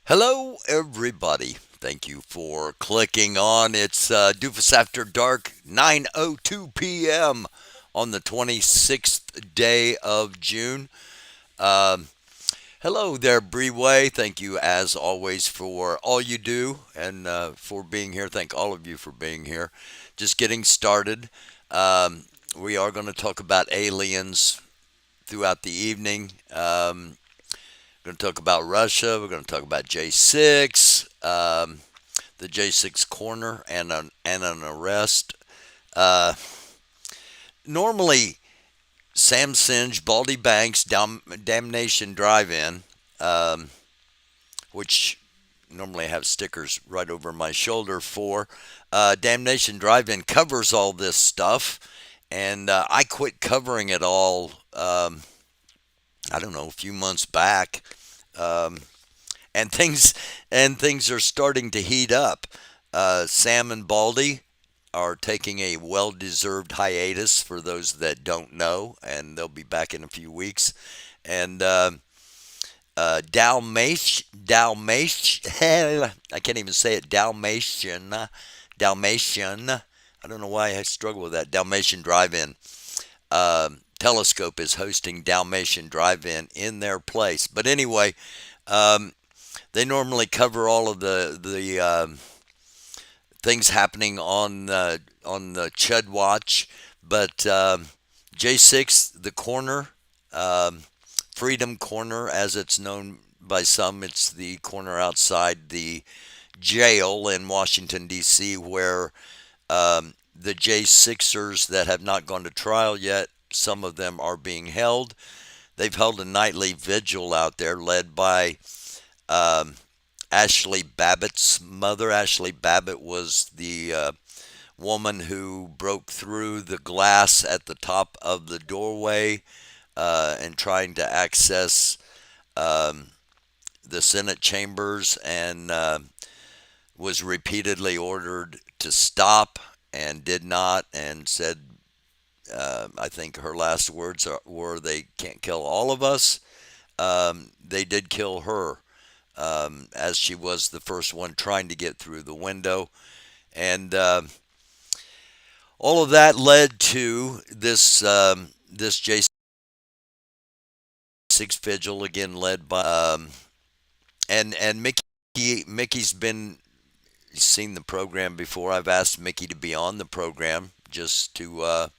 Hello, everybody. Thank you for clicking on. It's Doofus After Dark, 9:02 p.m. on the 26th day of June. Um, Hello there, Breeway. Thank you, as always, for all you do and for being here. Thank all of you for being here. Just getting started. Um, we are going to talk about aliens throughout the evening. We're going to talk about Russia. We're going to talk about J6, the J6 corner, and an arrest. Uh, Normally, Sam Singe, Baldy Banks, Damnation Drive-In, um, which normally I have stickers right over my shoulder for. Damnation Drive-In covers all this stuff, and I quit covering it all. I don't know, a few months back. Um, and things are starting to heat up. Sam and Baldy are taking a well-deserved hiatus for those that don't know, and they'll be back in a few weeks. And I can't even say it. Dalmatian. I don't know why I struggle with that. Dalmatian Drive-In. Telescope is hosting Dalmatian Drive-In in their place. But anyway, um, they normally cover all of the things happening on the Chud Watch, but J6, the corner, um, Freedom Corner, as it's known by some, it's the corner outside the jail in Washington D.C. where the J6ers that have not gone to trial yet, some of them are being held. They've held a nightly vigil out there, led by um, Ashley Babbitt's mother. Ashley Babbitt was the woman who broke through the glass at the top of the doorway and trying to access um, the Senate chambers and was repeatedly ordered to stop and did not, and said, I think her last words were, "They can't kill all of us." They did kill her, as she was the first one trying to get through the window. And all of that led to this J6 vigil, again led by and Mickey's been seen the program before. I've asked Mickey to be on the program just to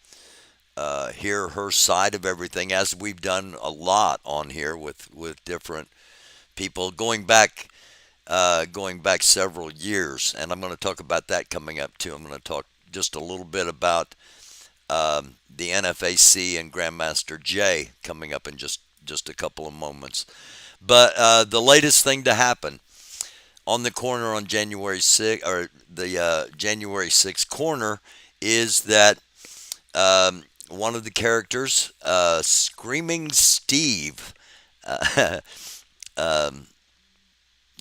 hear her side of everything, as we've done a lot on here with different people going back several years, and I'm going to talk about that coming up too. I'm going to talk just a little bit about the NFAC and Grandmaster Jay coming up in just a couple of moments. But the latest thing to happen on the corner on January 6th, or the January 6th corner, is that one of the characters, Screaming Steve, um,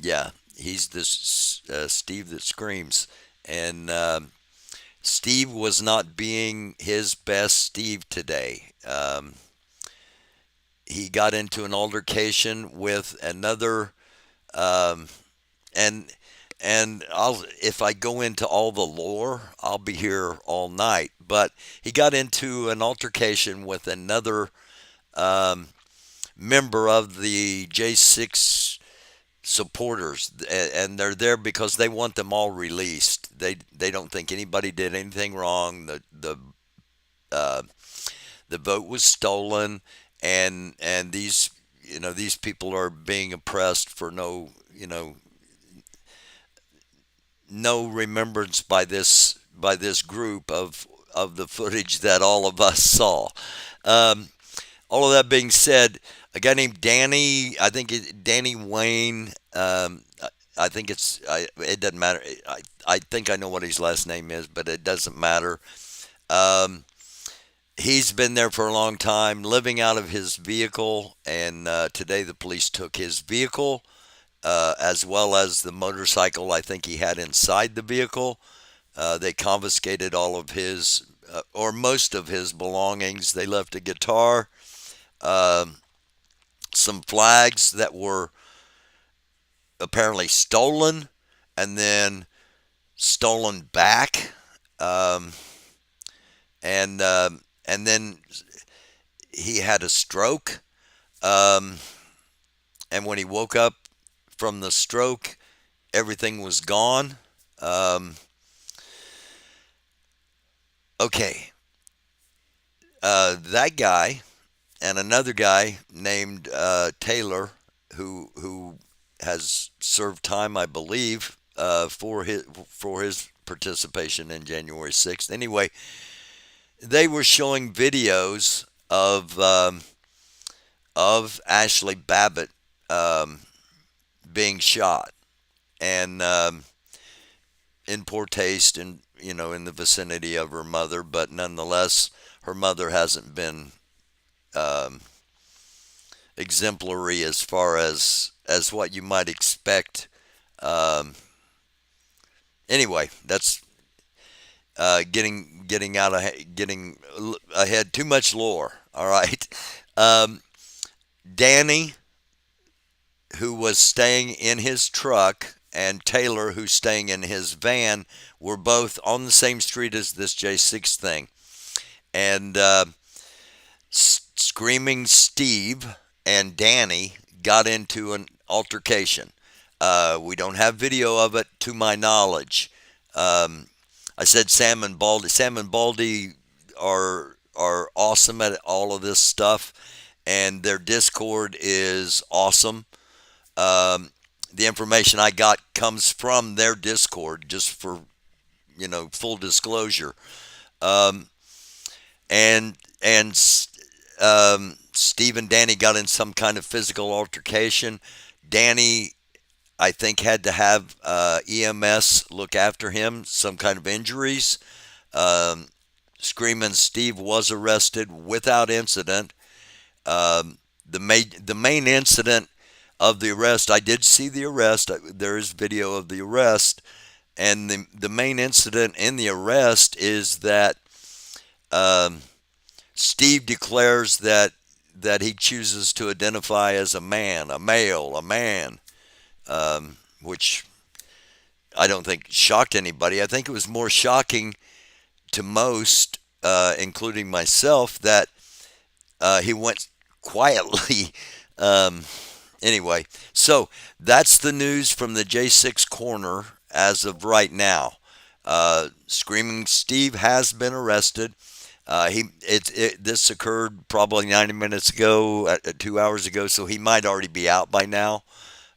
yeah, he's this Steve that screams, and Steve was not being his best Steve today. He got into an altercation with another, um, and if I go into all the lore, I'll be here all night. But he got into an altercation with another um, member of the J6 supporters, and they're there because they want them all released. They don't think anybody did anything wrong. Uh, the vote was stolen, and these people are being oppressed for no remembrance by this group of the footage that all of us saw. Um, all of that being said, a guy named Danny, I think Danny Wayne. I think it doesn't matter. I think I know what his last name is, but it doesn't matter. Um, he's been there for a long time, living out of his vehicle, and today the police took his vehicle, as well as the motorcycle I think he had inside the vehicle. They confiscated all of his, or most of his belongings. They left a guitar, um, some flags that were apparently stolen and then stolen back, um, and then he had a stroke. Um, and when he woke up from the stroke, everything was gone. Um, okay, that guy and another guy named Taylor, who has served time, I believe, for his participation in January 6th. Anyway, they were showing videos of Ashley Babbitt um, being shot, and in poor taste, and in the vicinity of her mother. But nonetheless, her mother hasn't been um, exemplary as far as what you might expect. Um, anyway, that's getting ahead. Too much lore. All right. Um, Danny, who was staying in his truck, and Taylor, who's staying in his van, were both on the same street as this J6 thing. And Screaming Steve and Danny got into an altercation. We don't have video of it, to my knowledge. Um, I said Sam and Baldy. Sam and Baldy are awesome at all of this stuff, and their Discord is awesome. Um, the information I got comes from their Discord, just for full disclosure. Um, and Steve and Danny got in some kind of physical altercation. Danny, I think, had to have EMS look after him, some kind of injuries. Um, Screaming Steve was arrested without incident. The main incident of the arrest, I did see the arrest. There is video of the arrest, and the main incident in the arrest is that um, Steve declares that he chooses to identify as a man, a male, a man, which I don't think shocked anybody. I think it was more shocking to most, including myself, that he went quietly. Um, anyway, so that's the news from the J6 corner as of right now. Screaming Steve has been arrested. This occurred probably 90 minutes ago, 2 hours ago, so he might already be out by now.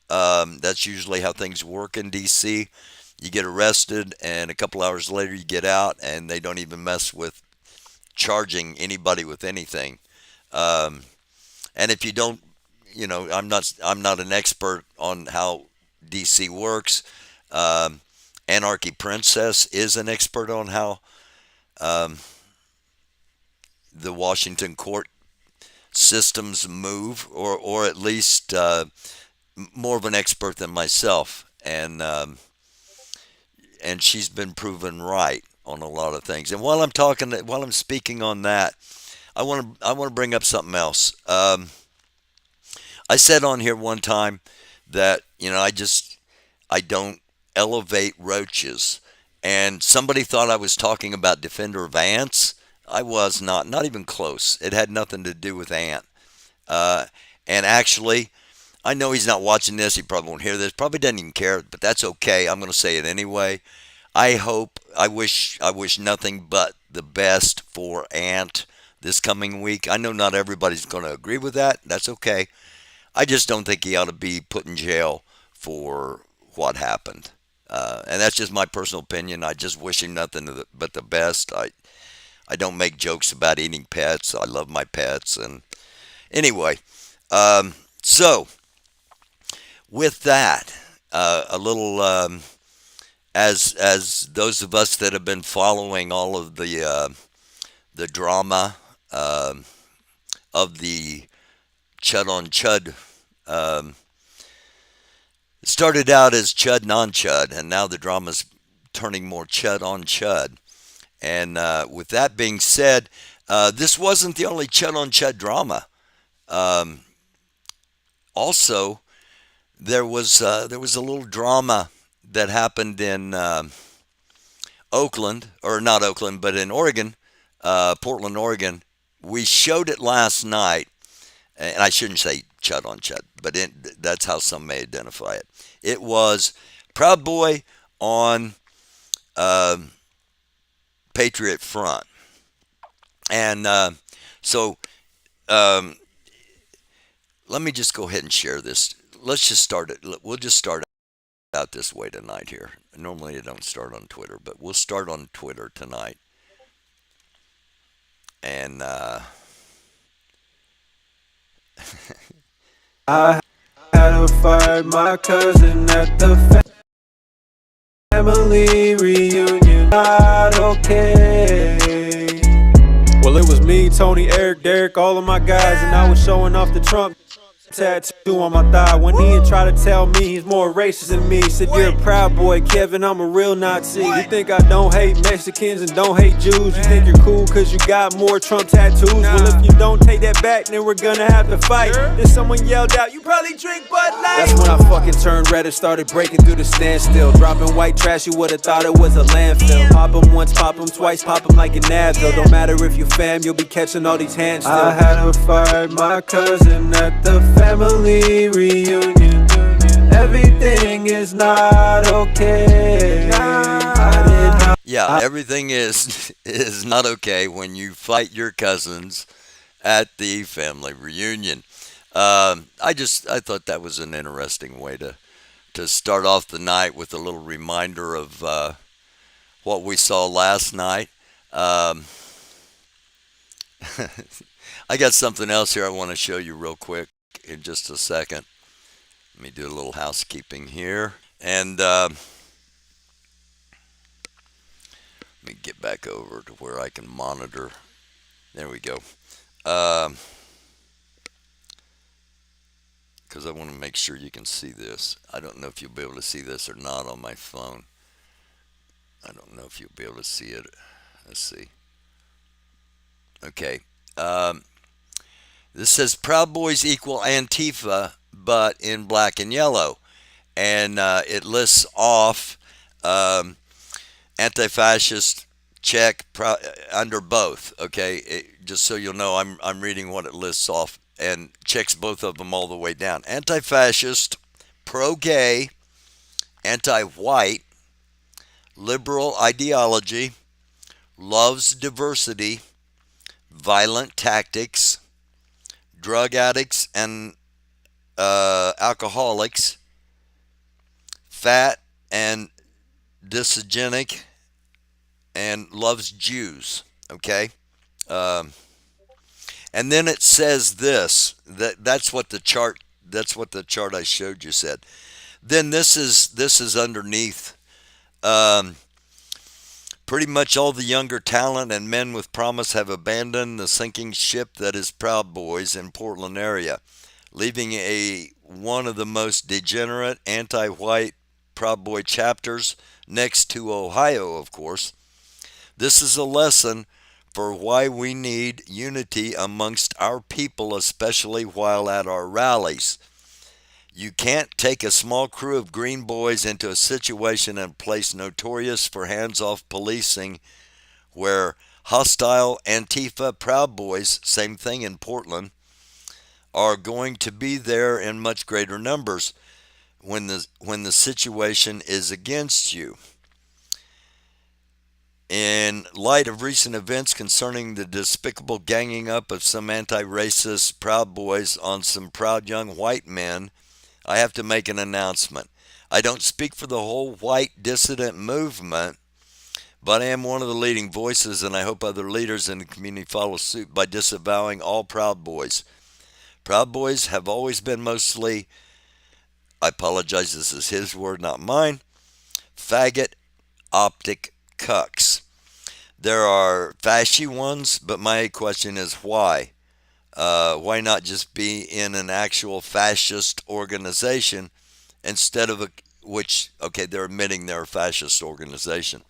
That's usually how things work in D.C. You get arrested, and a couple hours later you get out, and they don't even mess with charging anybody with anything. Um, and if you don't, I'm not an expert on how D.C. works. Um, Anarchy Princess is an expert on how um, the Washington court systems move, or at least more of an expert than myself, and she's been proven right on a lot of things. And while I'm speaking on that, I want to bring up something else. I said on here one time that I don't elevate roaches, and somebody thought I was talking about Defender of Ants. I was not even close. It had nothing to do with Ant. Uh, and actually, I know he's not watching this. He probably won't hear this. Probably doesn't even care, but that's okay. I'm going to say it anyway. I wish nothing but the best for Ant this coming week. I know not everybody's going to agree with that. That's okay. I just don't think he ought to be put in jail for what happened. And that's just my personal opinion. I just wish him nothing but the best. I don't make jokes about eating pets. I love my pets. And anyway, so with that, a little as those of us that have been following all of the drama of the Chud on Chud. It started out as Chud non Chud, and now the drama's turning more Chud on Chud. And with that being said, this wasn't the only Chud on Chud drama. Also, there was a little drama that happened in Oakland, or not Oakland, but in Oregon, Portland, Oregon. We showed it last night, and I shouldn't say chud on chud, but that's how some may identify it. It was Proud Boy on um Patriot Front, and so um, let me just go ahead and share this. Let's just start it. We'll just start out this way tonight here. Normally, I don't start on Twitter, but we'll start on Twitter tonight. And I had to fire my cousin at the family reunion. Not okay. Well, it was me, Tony, Eric, Derek, all of my guys, and I was showing off the Trump tattoo on my thigh. When he tried to tell me he's more racist than me, said, "You're a proud boy, Kevin, I'm a real Nazi. You think I don't hate Mexicans and don't hate Jews? You think you're cool cause you got more Trump tattoos? Well, if you don't take that back, then we're gonna have to fight." Then someone yelled out, "You probably drink Bud Light." That's when I fucking turned red and started breaking through the standstill. Dropping white trash, you would've thought it was a landfill. Pop 'em once, pop 'em twice, pop 'em like an Advil. Don't matter if you fam, you'll be catching all these hands still. I had to fire my cousin at the family reunion. Everything is not okay. yeah, everything is is not okay when you fight your cousins at the family reunion. I thought that was an interesting way to start off the night with a little reminder of what we saw last night. Um, I got something else here I want to show you real quick in just a second. Let me do a little housekeeping here. And let me get back over to where I can monitor. There we go. Because I want to make sure you can see this. I don't know if you'll be able to see this or not on my phone. I don't know if you'll be able to see it. Let's see. Okay. Um, this says Proud Boys equal Antifa, but in black and yellow. And it lists off um, anti-fascist check under both. Okay, just so you'll know, I'm reading what it lists off and checks both of them all the way down. Anti-fascist, pro-gay, anti-white, liberal ideology, loves diversity, violent tactics, drug addicts and alcoholics, fat and dysgenic, and loves Jews. Okay, um, and then it says this. That's what the chart. That's what the chart I showed you said. Then this is underneath. Um, Pretty much all the younger talent and men with promise have abandoned the sinking ship that is Proud Boys in Portland area, leaving a one of the most degenerate anti-white Proud Boy chapters next to Ohio, of course. This is a lesson for why we need unity amongst our people, especially while at our rallies. You can't take a small crew of green boys into a situation and place notorious for hands-off policing where hostile Antifa Proud Boys, same thing in Portland, are going to be there in much greater numbers when the situation is against you. In light of recent events concerning the despicable ganging up of some anti-racist Proud Boys on some proud young white men, I have to make an announcement. I don't speak for the whole white dissident movement, but I am one of the leading voices, and I hope other leaders in the community follow suit by disavowing all Proud Boys. Proud Boys have always been mostly, I apologize, this is his word, not mine, faggot optic cucks. There are fashy ones, but my question is why? Why not just be in an actual fascist organization instead of okay, they're admitting they're a fascist organization.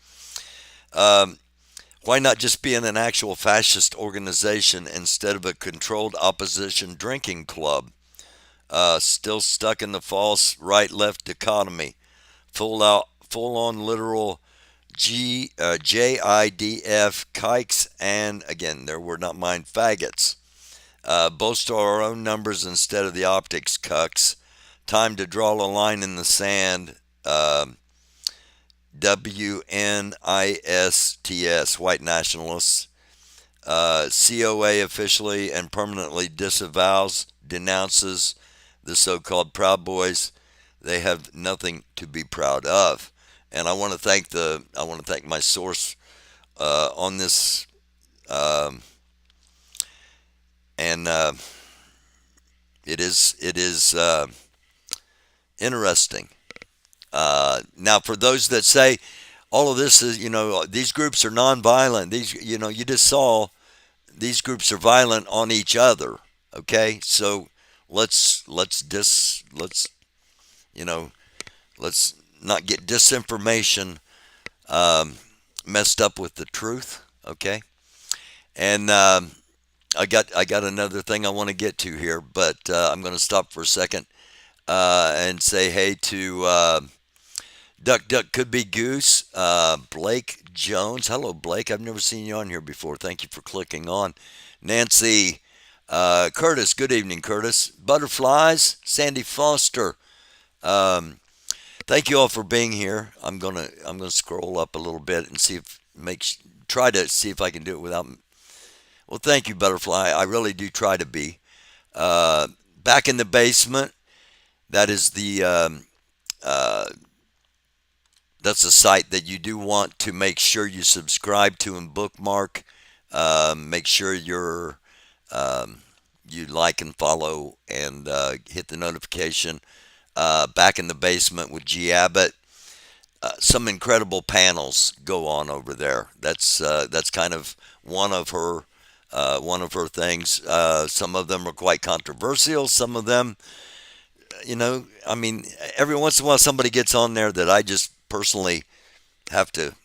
Um, why not just be in an actual fascist organization instead of a controlled opposition drinking club? Still stuck in the false right-left dichotomy. Full on literal JIDF kikes, and again, their word not mine, faggots. Boast our own numbers instead of the optics, cucks. Time to draw a line in the sand. WNISTS, white nationalists. COA officially and permanently denounces the so-called Proud Boys. They have nothing to be proud of. And I want to thank my source on this, and it is interesting. Now, for those that say all of this is, these groups are nonviolent. These, you just saw these groups are violent on each other. Okay, so let's you know let's not get disinformation messed up with the truth. Okay, and I got another thing I want to get to here, but I'm going to stop for a second and say hey to Duck Duck Could Be Goose, Blake Jones. Hello, Blake. I've never seen you on here before. Thank you for clicking on. Nancy Curtis. Good evening, Curtis. Butterflies. Sandy Foster. Thank you all for being here. I'm gonna scroll up a little bit and try to see if I can do it without. Well, thank you, Butterfly. I really do try to be. Back in the basement. That is that's a site that you do want to make sure you subscribe to and bookmark. Make sure you like and follow and hit the notification. Back in the basement with G Abbott. Some incredible panels go on over there. That's kind of one of her things. Some of them are quite controversial. Some of them, I mean, every once in a while somebody gets on there that I just personally have to,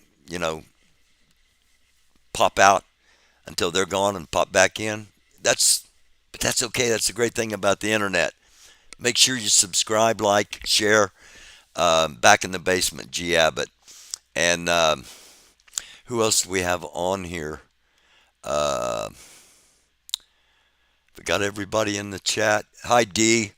pop out until they're gone and pop back in. But that's okay. That's the great thing about the internet. Make sure you subscribe, like, share. Back in the basement, G Abbott, and who else do we have on here? We got everybody in the chat. Hi, D.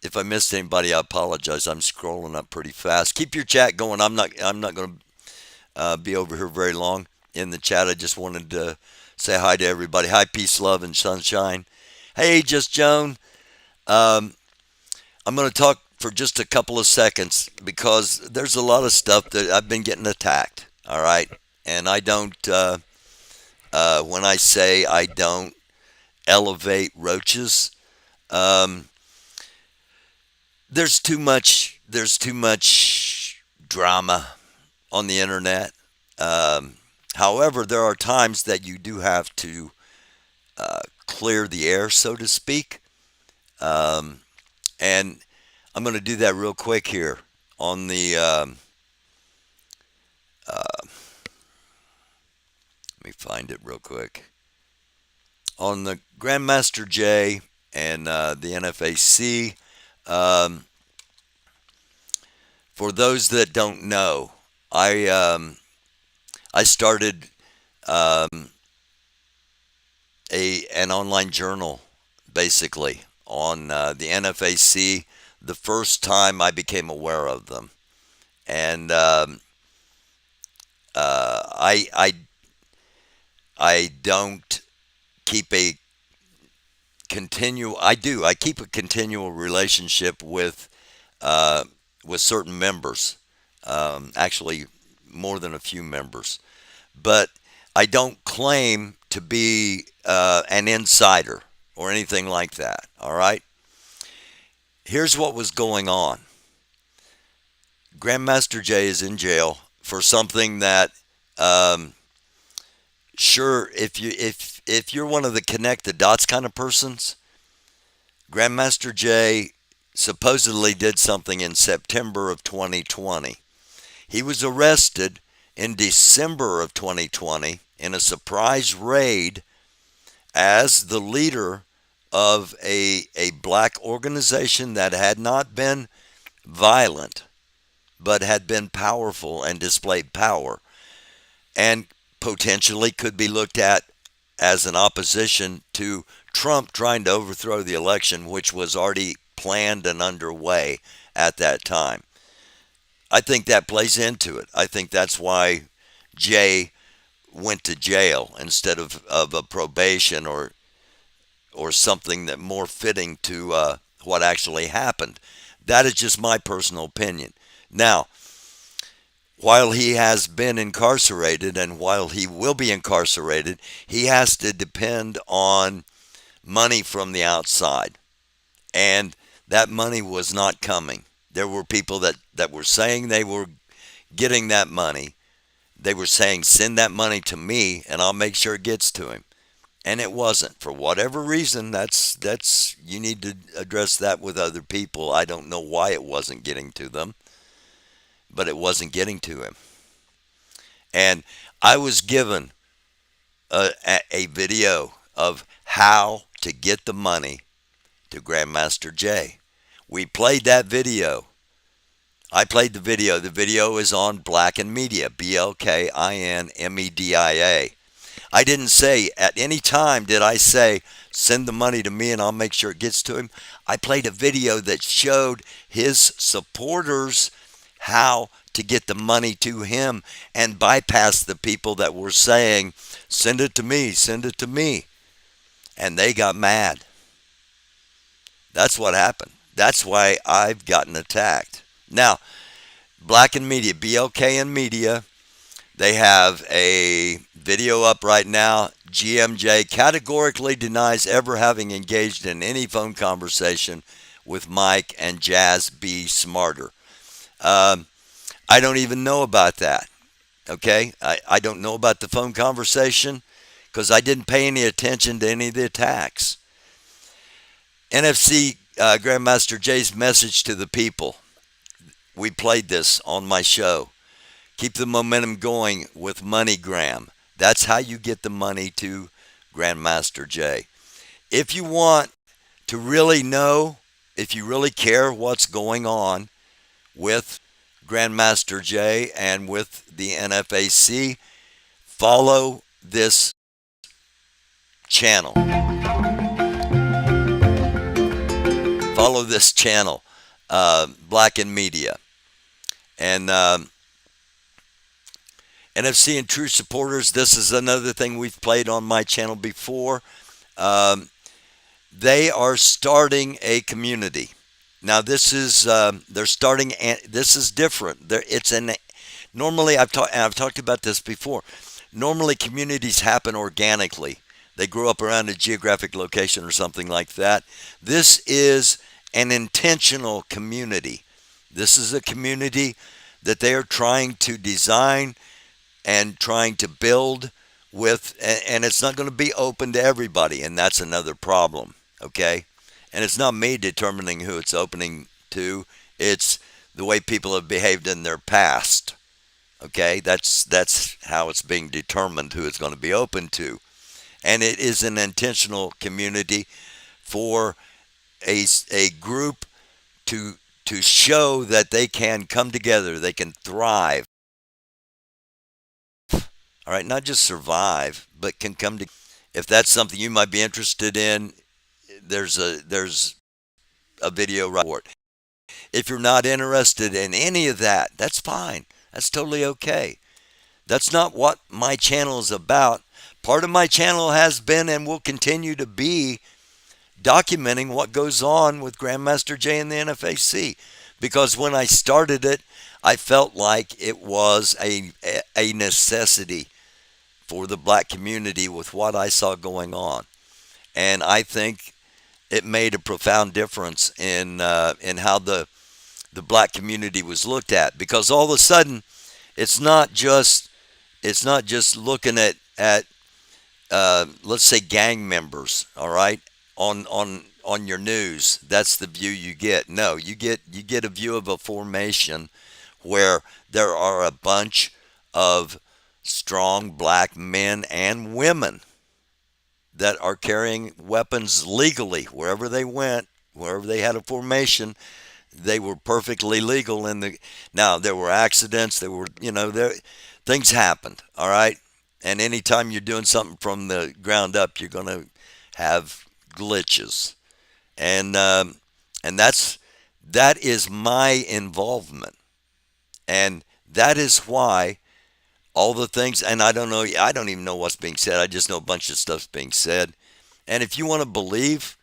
If I missed anybody, I apologize. I'm scrolling up pretty fast. Keep your chat going. I'm not going to be over here very long in the chat. I just wanted to say hi to everybody. Hi, peace, love, and sunshine. Hey, Just Joan. I'm going to talk for just a couple of seconds because there's a lot of stuff that I've been getting attacked. All right, and I don't. When I say I don't elevate roaches, there's too much. There's too much drama on the internet. However, there are times that you do have to clear the air, so to speak. And I'm going to do that real quick here on the. Let me find it real quick. On the Grandmaster Jay and the NFAC. For those that don't know, I started an online journal, basically, on the NFAC the first time I became aware of them. And I don't keep a I keep a continual relationship with certain members, actually more than a few members, but I don't claim to be an insider or anything like that. All right. Here's what was going on. Grandmaster Jay is in jail for something that, sure, if you're one of the connect the dots kind of persons, Grandmaster Jay supposedly did something in September of 2020. He was arrested in December of 2020 in a surprise raid as the leader of a black organization that had not been violent but had been powerful and displayed power, and potentially could be looked at as an opposition to Trump trying to overthrow the election, which was already planned and underway at that time. I think that plays into it. I think that's why Jay went to jail instead of a probation or something that more fitting to what actually happened. That is just my personal opinion. Now, while he has been incarcerated and while he will be incarcerated, he has to depend on money from the outside. And that money was not coming. There were people that were saying they were getting that money. They were saying, send that money to me and I'll make sure it gets to him. And it wasn't. For whatever reason, that's you need to address that with other people. I don't know why it wasn't getting to them, but it wasn't getting to him. And I was given a video of how to get the money to Grandmaster Jay. We played that video. I played the video. The video is on Black and Media, BLKINMEDIA. I didn't say at any time did I say send the money to me and I'll make sure it gets to him. I played a video that showed his supporters how to get the money to him and bypass the people that were saying send it to me, send it to me. And they got mad. That's what happened. That's why I've gotten attacked. Now, Black and Media, BLK and Media, they have a video up right now. GMJ categorically denies ever having engaged in any phone conversation with Mike and Jazz B. Smarter. I don't even know about that. Okay? I don't know about the phone conversation because I didn't pay any attention to any of the attacks. NFC Grandmaster Jay's message to the people. We played this on my show. Keep the momentum going with MoneyGram. That's how you get the money to Grandmaster Jay. If you want to really know, if you really care what's going on with Grandmaster Jay and with the NFAC, follow this channel. Follow this channel, Black and Media. And NFC and True Supporters, this is another thing we've played on my channel before. They are starting a community. Now this is they're starting. This is different. Normally I've talked about this before. Normally communities happen organically. They grow up around a geographic location or something like that. This is an intentional community. This is a community that they are trying to design and trying to build with, and it's not going to be open to everybody, and that's another problem, okay? And it's not me determining who it's opening to. It's the way people have behaved in their past, okay? That's how it's being determined who it's going to be open to. And it is an intentional community for a group to show that they can come together, they can thrive. All right, not just survive, but can come to. If that's something you might be interested in, there's a video right for it. If you're not interested in any of that, that's fine. That's totally okay. That's not what my channel is about. Part of my channel has been and will continue to be documenting what goes on with Grandmaster Jay and the NFAC. Because when I started it, I felt like it was a necessity for the black community with what I saw going on. And I think it made a profound difference in how the black community was looked at. Because all of a sudden, it's not just looking at let's say gang members, all right, on your news. That's the view you get. No, you get a view of a formation where there are a bunch of strong black men and women that are carrying weapons legally wherever they went, wherever they had a formation. They were perfectly legal in the. Now there were accidents. There were, there things happened. All right, and anytime you're doing something from the ground up, you're going to have glitches, and that is my involvement, and that is why all the things. And I don't know. I don't even know what's being said. I just know a bunch of stuff's being said. And if you want to believe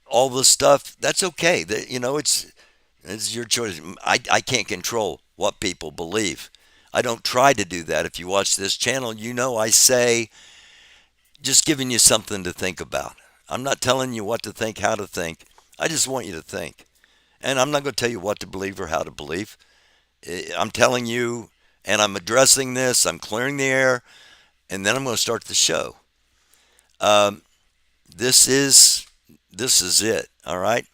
all the stuff, that's okay. It's your choice. I can't control what people believe. I don't try to do that. If you watch this channel, I say just giving you something to think about. I'm not telling you what to think, how to think. I just want you to think. And I'm not going to tell you what to believe or how to believe. I'm telling you, and I'm addressing this, I'm clearing the air, and then I'm going to start the show. Um, this is this is it. All right.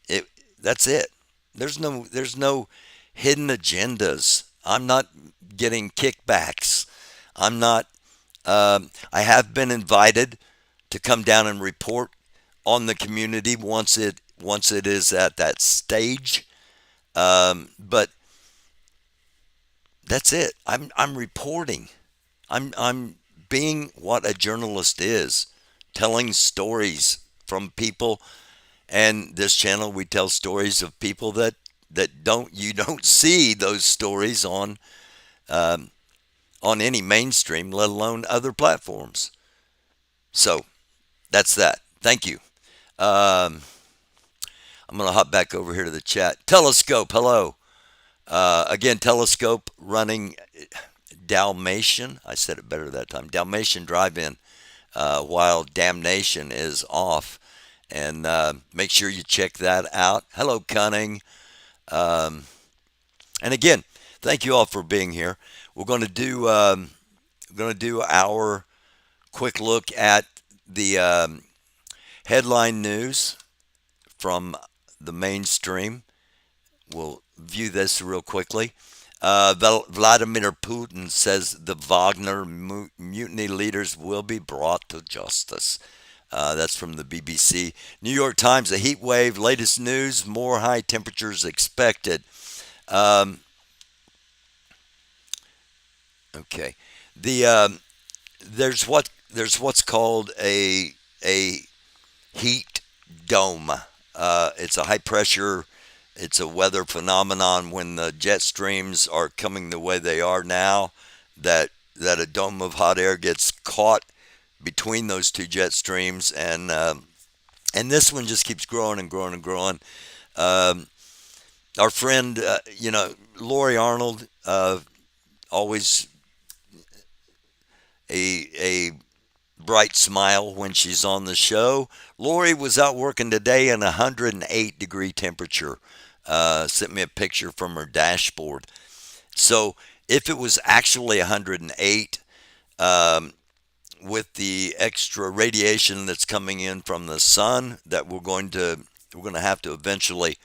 It that's it. There's no hidden agendas. I'm not getting kickbacks. I'm not. I have been invited to come down and report on the community once it is at that stage. But that's it. I'm reporting. I'm being what a journalist is, telling stories from people. And this channel, we tell stories of people that don't see those stories um, on any mainstream, let alone other platforms. So that's that. Thank you. Um, I'm going to hop back over here to the chat. Telescope, hello. Again, Telescope running Dalmatian. I said it better that time. Dalmatian Drive-In while Damnation is off. And make sure you check that out. Hello, Cunning. Um, and again, thank you all for being here. We're going to do our quick look at the headline news from the mainstream. We'll view this real quickly. Vladimir Putin says the Wagner mutiny leaders will be brought to justice. That's from the BBC. New York Times, a heat wave, latest news, more high temperatures expected. Um, okay. The there's what's called a heat dome. It's a high pressure. It's a weather phenomenon when the jet streams are coming the way they are now. That a dome of hot air gets caught between those two jet streams, and this one just keeps growing and growing and growing. Um, our friend, Lori Arnold, always a bright smile when she's on the show. Lori was out working today in 108-degree temperature. Sent me a picture from her dashboard. So if it was actually 108, with the extra radiation that's coming in from the sun, that we're going to have to eventually,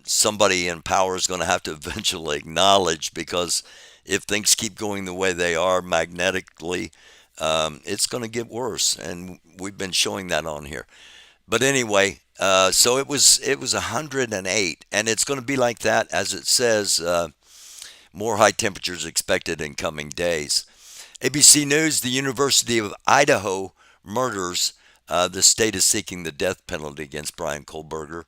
somebody in power is going to have to eventually acknowledge, because if things keep going the way they are magnetically, it's going to get worse, and we've been showing that on here. But anyway, so it was 108, and it's going to be like that, as it says. More high temperatures expected in coming days. ABC News: the University of Idaho murders. The state is seeking the death penalty against Brian Kohlberger.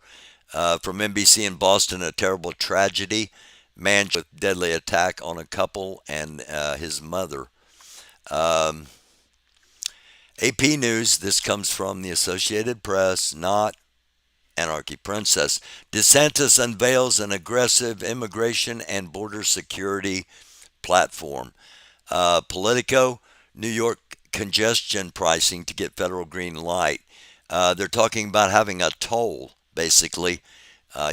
From NBC in Boston, a terrible tragedy. Man with deadly attack on a couple and his mother. Um, AP News: this comes from the Associated Press, not Anarchy Princess. DeSantis unveils an aggressive immigration and border security platform. Politico: New York congestion pricing to get federal green light. They're talking about having a toll, basically.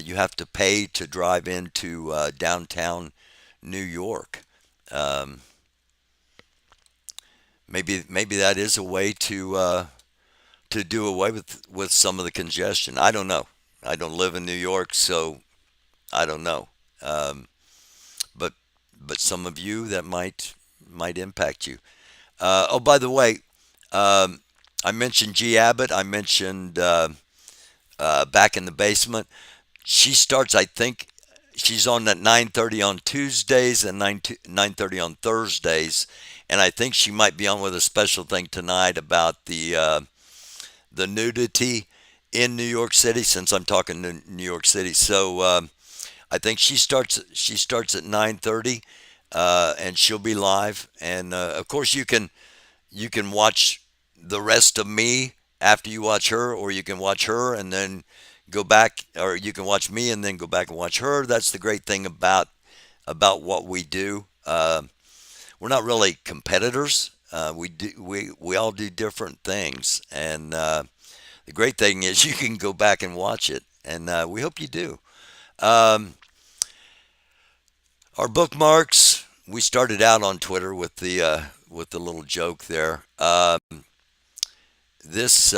You have to pay to drive into downtown New York. Um, maybe that is a way to do away with some of the congestion. I don't know. I don't live in New York, so I don't know. Um, but some of you, that might impact you. Oh, by the way, I mentioned G. Abbott. I mentioned Back in the Basement. She starts, I think, she's on at 9:30 on Tuesdays and 9:30 on Thursdays, and I think she might be on with a special thing tonight about the nudity in New York City. Since I'm talking to New York City, so I think she starts at 9:30, and she'll be live. And of course, you can watch the rest of me after you watch her, or you can watch her and then go back, or you can watch me and then go back and watch her. That's the great thing about what we do. We're not really competitors. We all do different things, and the great thing is you can go back and watch it, and we hope you do. Um, our bookmarks. We started out on Twitter with the little joke there. This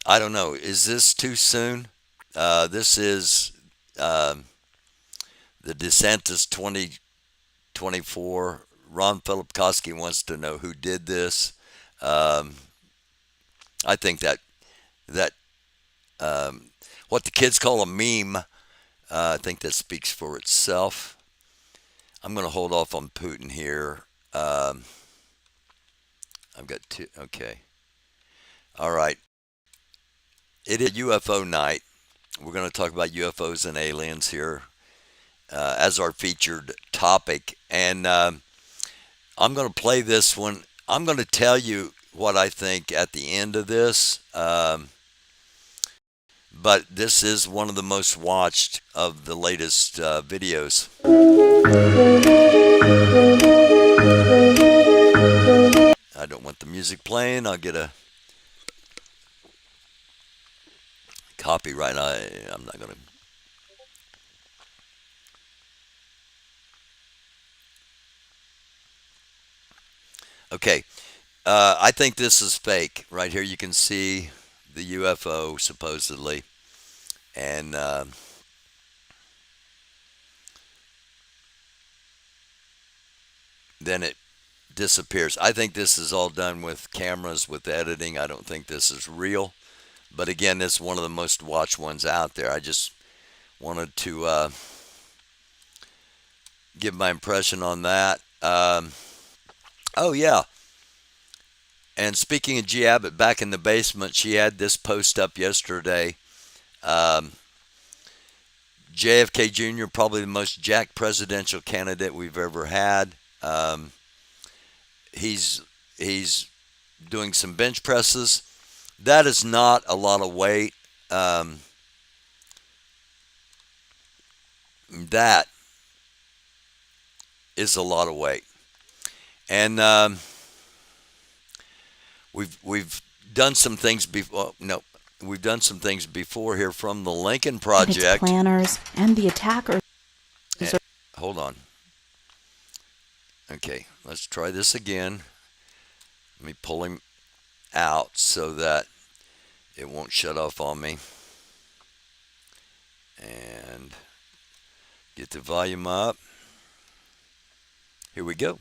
I don't know. Is this too soon? This is um, the DeSantis 2024. Ron Filipkowski wants to know who did this. Um, I think that what the kids call a meme. I think that speaks for itself. I'm going to hold off on Putin here. I've got two. Okay. All right. It is UFO night. We're going to talk about UFOs and aliens here as our featured topic. And I'm going to play this one. I'm going to tell you what I think at the end of this. But this is one of the most watched of the latest videos. I don't want the music playing. I'll get a copyright. I'm not going to. Okay. I think this is fake. Right here you can see the UFO supposedly. And then it disappears. I think this is all done with cameras, with editing. I don't think this is real. But again, it's one of the most watched ones out there. I just wanted to give my impression on that. Oh, yeah. And speaking of G. Abbott, Back in the Basement, she had this post up yesterday. Um, JFK Jr., probably the most jacked presidential candidate we've ever had. Um, he's he's doing some bench presses. That is not a lot of weight. Um, that is a lot of weight, and we've done some things before. No, we've done some things before here from the Lincoln Project. Its planners and the attackers. Hold on. Okay, let's try this again. Let me pull him out so that it won't shut off on me. And get the volume up. Here we go.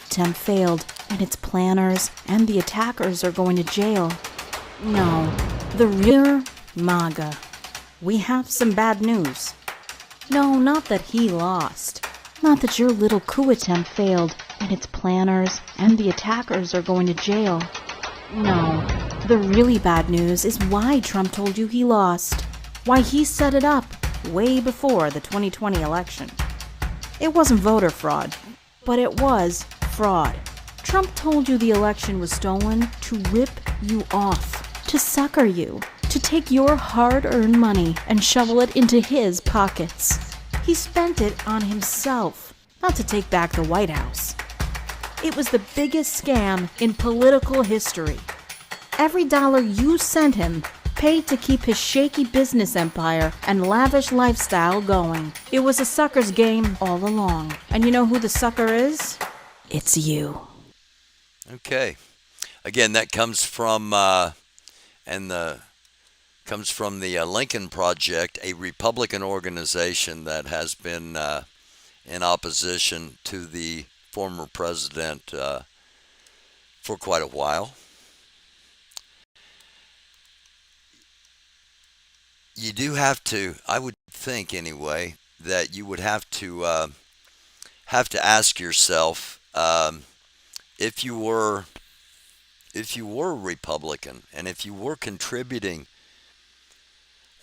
Attempt failed, and its planners and the attackers are going to jail. No, the real MAGA. We have some bad news. No, not that he lost. Not that your little coup attempt failed, and its planners and the attackers are going to jail. No, the really bad news is why Trump told you he lost. Why he set it up way before the 2020 election. It wasn't voter fraud, but it was fraud. Trump told you the election was stolen to rip you off, to sucker you, to take your hard-earned money and shovel it into his pockets. He spent it on himself, not to take back the White House. It was the biggest scam in political history. Every dollar you sent him paid to keep his shaky business empire and lavish lifestyle going. It was a sucker's game all along. And you know who the sucker is? It's you. Okay. Again, that comes from comes from the Lincoln Project, a Republican organization that has been in opposition to the former president for quite a while. You do have to, I would think anyway, that you would have to ask yourself, if you were if you were a Republican and if you were contributing,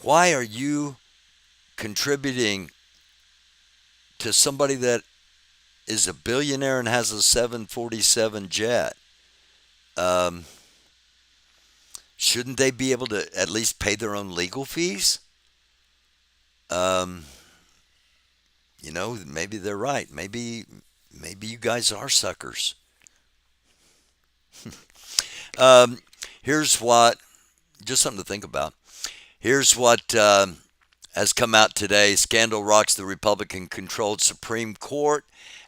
why are you contributing to somebody that is a billionaire and has a 747 jet? Um, shouldn't they be able to at least pay their own legal fees? Um, maybe they're right. Maybe you guys are suckers. Um, here's what, just something to think about. Here's what has come out today. Scandal rocks the Republican controlled Supreme Court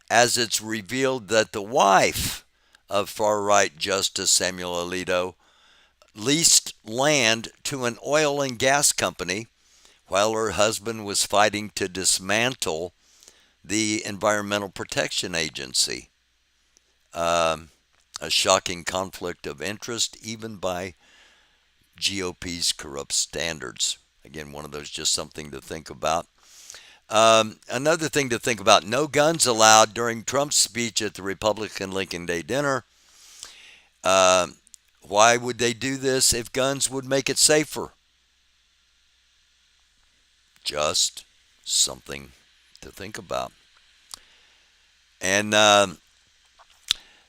as it's revealed that the wife of far right Justice Samuel Alito leased land to an oil and gas company while her husband was fighting to dismantle the Environmental Protection Agency. Um, a shocking conflict of interest, even by GOP's corrupt standards. Again, one of those, just something to think about. Another thing to think about: no guns allowed during Trump's speech at the Republican Lincoln Day dinner. Um, why would they do this if guns would make it safer? Just something to think about. And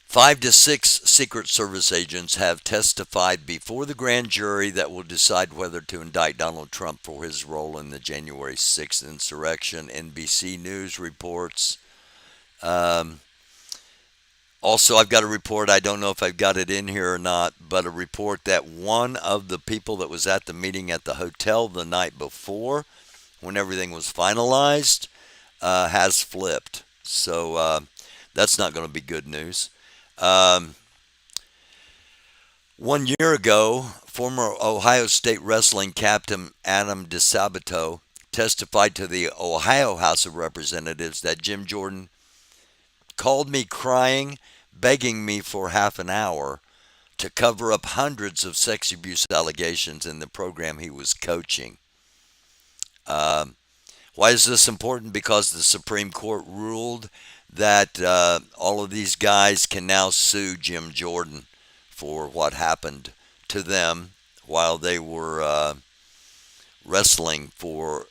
5 to 6 Secret Service agents have testified before the grand jury that will decide whether to indict Donald Trump for his role in the January 6th insurrection. NBC News reports. Um, Also, I've got a report, I don't know if I've got it in here or not, but a report that one of the people that was at the meeting at the hotel the night before, when everything was finalized, has flipped. So that's not going to be good news. Um, 1 year ago, former Ohio State wrestling captain Adam DeSabato testified to the Ohio House of Representatives that Jim Jordan called me crying, begging me for half an hour to cover up hundreds of sex abuse allegations in the program he was coaching. Um, why is this important? Because the Supreme Court ruled that all of these guys can now sue Jim Jordan for what happened to them while they were wrestling for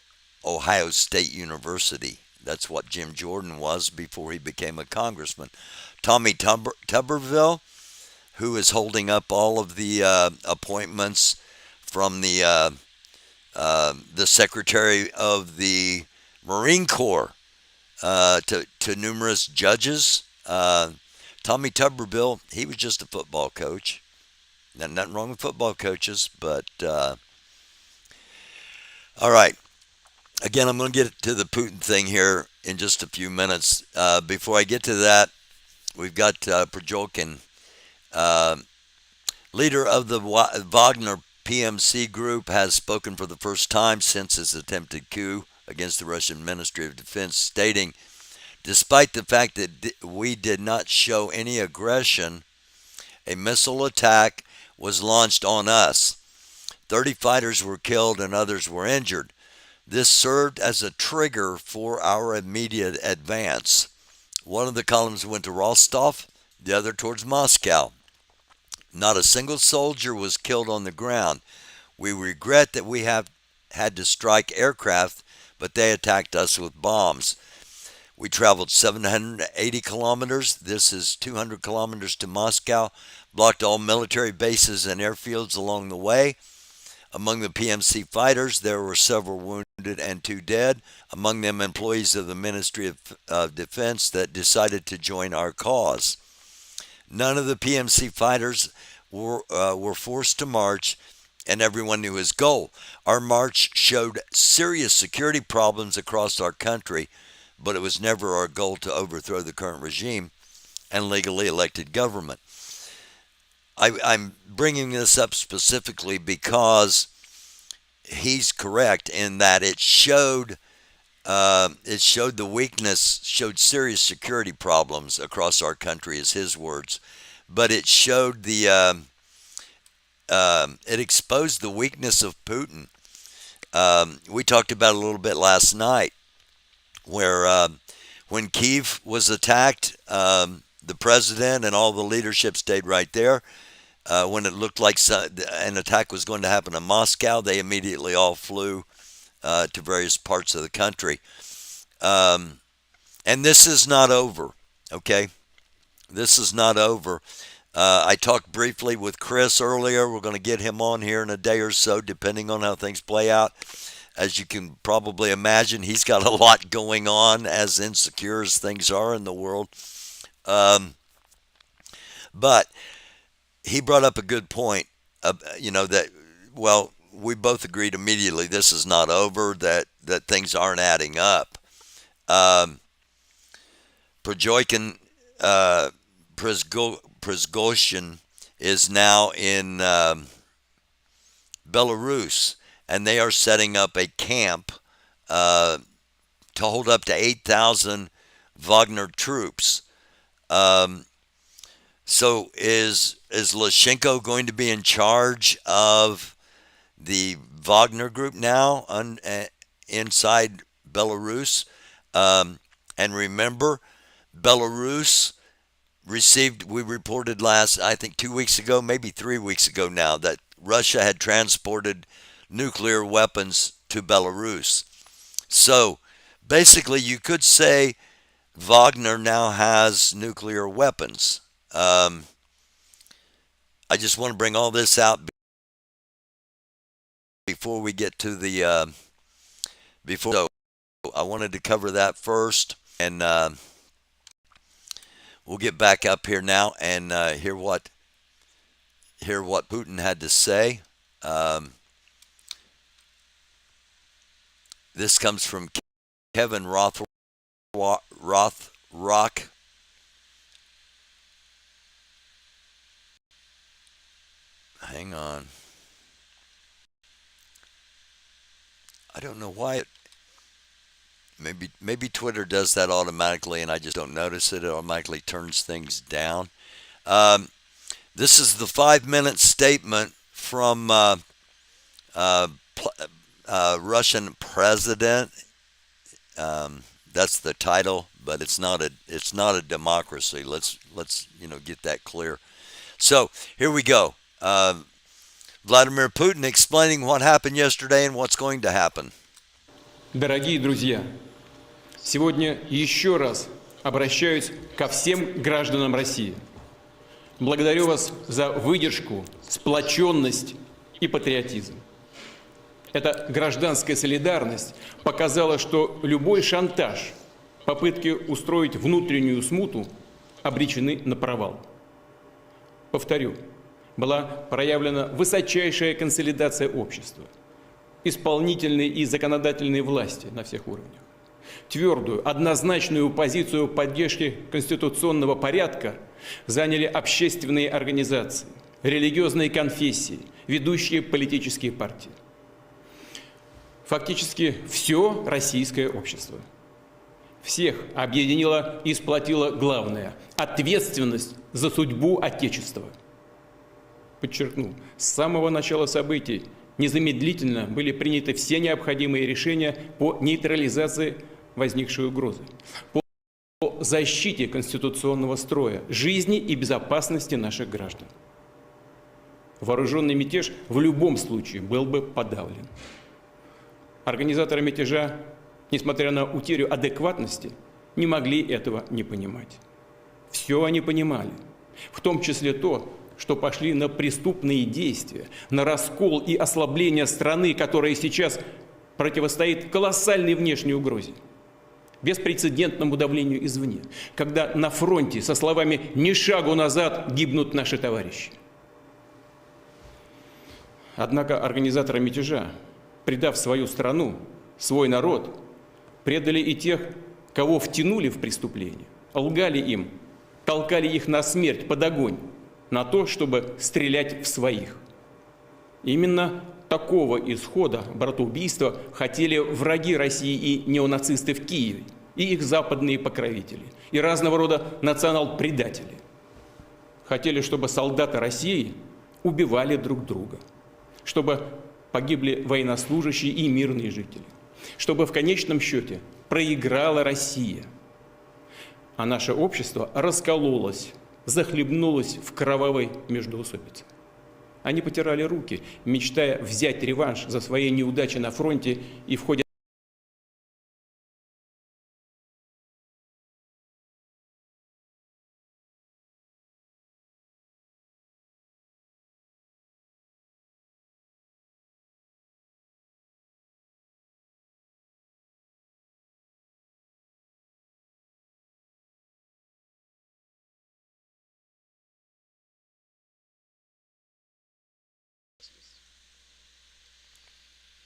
Ohio State University. That's what Jim Jordan was before he became a congressman. Tommy Tuberville, who is holding up all of the appointments from the Secretary of the Marine Corps to numerous judges. Tommy Tuberville, he was just a football coach. Nothing wrong with football coaches, but all right. Again, I'm going to get to the Putin thing here in just a few minutes. Before I get to that, we've got Projolkin, leader of the Wagner PMC group, has spoken for the first time since his attempted coup against the Russian Ministry of Defense, stating, despite the fact that we did not show any aggression, a missile attack was launched on us. 30 fighters were killed and others were injured. This served as a trigger for our immediate advance. One of the columns went to Rostov, the other towards Moscow. Not a single soldier was killed on the ground. We regret that we have had to strike aircraft, but they attacked us with bombs. We traveled 780 kilometers. This is 200 kilometers to Moscow. Blocked all military bases and airfields along the way. Among the PMC fighters, there were several wounded and 2 dead, among them employees of the Ministry of Defense that decided to join our cause. None of the PMC fighters were forced to march, and everyone knew his goal. Our march showed serious security problems across our country, but it was never our goal to overthrow the current regime and legally elected government. I'm bringing this up specifically because he's correct in that it showed the weakness, showed serious security problems across our country, is his words, but it showed it exposed the weakness of Putin. We talked about it a little bit last night, where when Kiev was attacked, the president and all the leadership stayed right there. When it looked like an attack was going to happen in Moscow, they immediately all flew to various parts of the country. And this is not over, okay? This is not over. I talked briefly with Chris earlier. We're going to get him on here in a day or so, depending on how things play out. As you can probably imagine, he's got a lot going on, as insecure as things are in the world. But he brought up a good point, that, well, we both agreed immediately this is not over, that things aren't adding up. Prigozhin is now in Belarus, and they are setting up a camp to hold up to 8,000 Wagner troops. So is Lukashenko going to be in charge of the Wagner group now inside Belarus? And remember, Belarus we reported I think 2 weeks ago, maybe 3 weeks ago now, that Russia had transported nuclear weapons to Belarus. So basically, you could say Wagner now has nuclear weapons. I just want to bring all this out before we get to the so I wanted to cover that first, and we'll get back up here now and hear what Putin had to say. This comes from Kevin Rothrock. Hang on. I don't know why maybe Twitter does that automatically and I just don't notice it. It automatically turns things down. This is the 5-minute statement from Russian president. That's the title, but it's not a democracy. Let's get that clear. So here we go. Vladimir Putin explaining what happened yesterday and what's going to happen. Дорогие друзья, сегодня еще раз обращаюсь ко всем гражданам России. Благодарю вас за выдержку, сплоченность и патриотизм. Эта гражданская солидарность показала, что любой шантаж, попытки устроить внутреннюю смуту обречены на провал. Повторю, была проявлена высочайшая консолидация общества, исполнительной и законодательной власти на всех уровнях. Твердую, однозначную позицию поддержки конституционного порядка заняли общественные организации, религиозные конфессии, ведущие политические партии. Фактически все российское общество. Всех объединило и сплотило главное – ответственность за судьбу Отечества. Подчеркну, с самого начала событий незамедлительно были приняты все необходимые решения по нейтрализации возникшей угрозы, по защите конституционного строя, жизни и безопасности наших граждан. Вооруженный мятеж в любом случае был бы подавлен. Организаторы мятежа, несмотря на утерю адекватности, не могли этого не понимать. Все они понимали, в том числе то, что пошли на преступные действия, на раскол и ослабление страны, которая сейчас противостоит колоссальной внешней угрозе, беспрецедентному давлению извне, когда на фронте со словами «ни шагу назад» гибнут наши товарищи. Однако организаторы мятежа, предав свою страну, свой народ, предали и тех, кого втянули в преступление, лгали им, толкали их на смерть, под огонь, на то, чтобы стрелять в своих. Именно такого исхода братоубийства хотели враги России и неонацисты в Киеве, и их западные покровители, и разного рода национал-предатели. хотели, чтобы солдаты России убивали друг друга, чтобы погибли военнослужащие и мирные жители, чтобы в конечном счете проиграла Россия, а наше общество раскололось, захлебнулось в кровавой междоусобице. Они потирали руки, мечтая взять реванш за свои неудачи на фронте и в ходе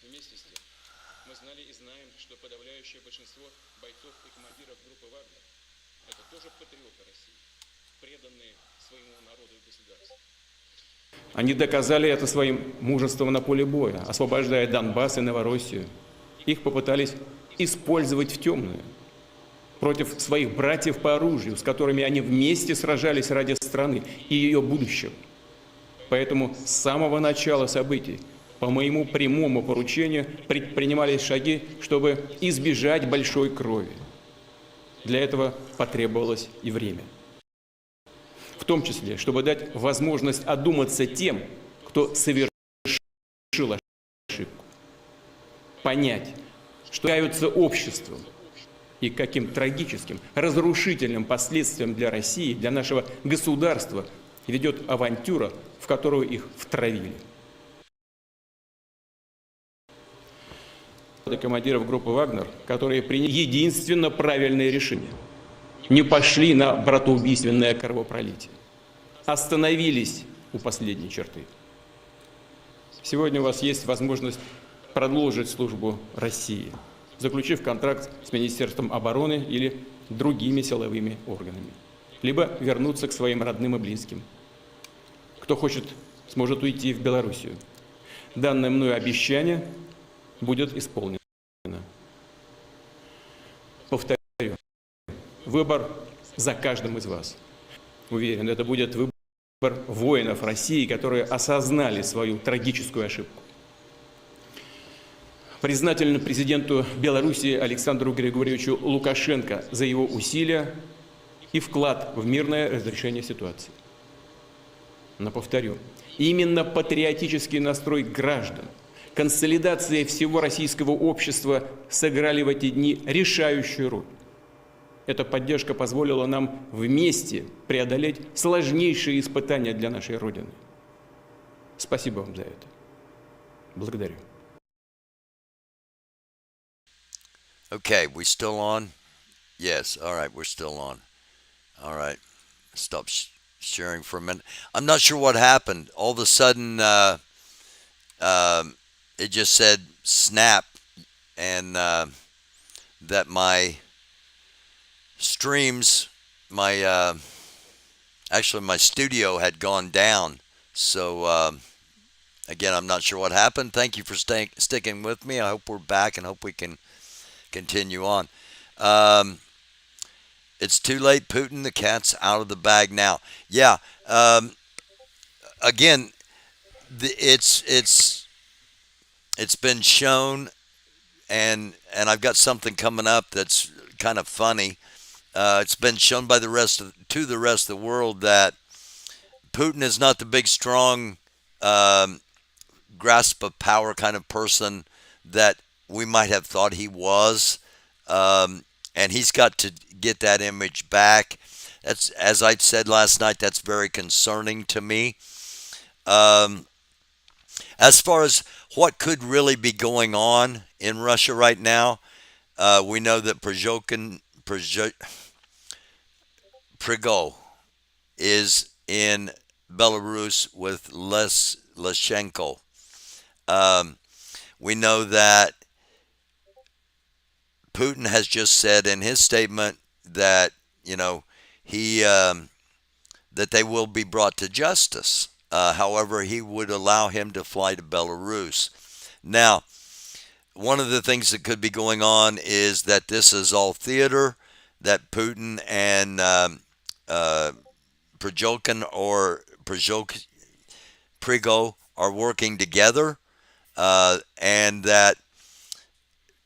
Вместе с тем, мы знали и знаем, что подавляющее большинство бойцов и командиров группы «Вагнер» – это тоже патриоты России, преданные своему народу и государству. Они доказали это своим мужеством на поле боя, освобождая Донбасс и Новороссию. Их попытались использовать в темную, против своих братьев по оружию, с которыми они вместе сражались ради страны и ее будущего. Поэтому с самого начала событий по моему прямому поручению предпринимались шаги, чтобы избежать большой крови. Для этого потребовалось и время. В том числе, чтобы дать возможность одуматься тем, кто совершил ошибку. Понять, что являются обществом и каким трагическим, разрушительным последствиям для России, для нашего государства ведет авантюра, в которую их втравили. Командиров группы «Вагнер», которые приняли единственно правильное решение, не пошли на братоубийственное кровопролитие, остановились у последней черты. Сегодня у вас есть возможность продолжить службу России, заключив контракт с Министерством обороны или другими силовыми органами, либо вернуться к своим родным и близким. Кто хочет, сможет уйти в Белоруссию. Данное мною обещание будет исполнено. Повторю, выбор за каждым из вас. Уверен, это будет выбор воинов России, которые осознали свою трагическую ошибку. Признателен президенту Белоруссии Александру Григорьевичу Лукашенко за его усилия и вклад в мирное разрешение ситуации. Но повторю, именно патриотический настрой граждан, консолидация всего российского общества сыграли в эти дни решающую роль. Эта поддержка позволила нам вместе преодолеть сложнейшие испытания для нашей Родины. Спасибо вам за это. Благодарю. Okay, we still on? Yes, all right, we're still on. All right, stop sharing for a minute. I'm not sure what happened. All of a sudden, it just said snap, and that my streams, actually my studio had gone down. So again, I'm not sure what happened. Thank you for sticking with me. I hope we're back and hope we can continue on. It's too late, Putin. The cat's out of the bag now. Yeah. Again, it's been shown, and I've got something coming up that's kind of funny. It's been shown by the rest of the world that Putin is not the big, strong, grasp of power kind of person that we might have thought he was, and he's got to get that image back. That's, as I said last night, that's very concerning to me. As far as what could really be going on in Russia right now, we know that Prigozhin is in Belarus with Lukashenko. We know that Putin has just said in his statement that that they will be brought to justice. However, he would allow him to fly to Belarus. Now, one of the things that could be going on is that this is all theater, that Putin and Prigozhin are working together, and that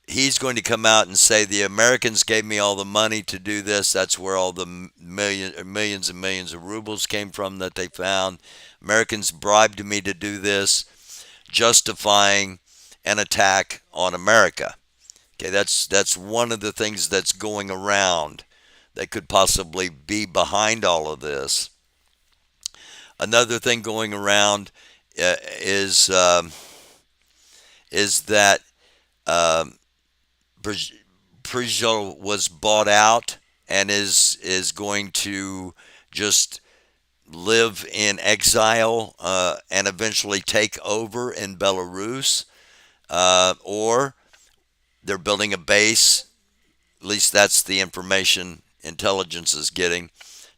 he's going to come out and say the Americans gave me all the money to do this. That's where all the millions and millions of rubles came from that they found. Americans bribed me to do this, justifying an attack on America. Okay, that's one of the things that's going around that could possibly be behind all of this. Another thing going around is that Prigozhin was bought out and is going to just live in exile and eventually take over in Belarus, or they're building a base. At least that's the information intelligence is getting,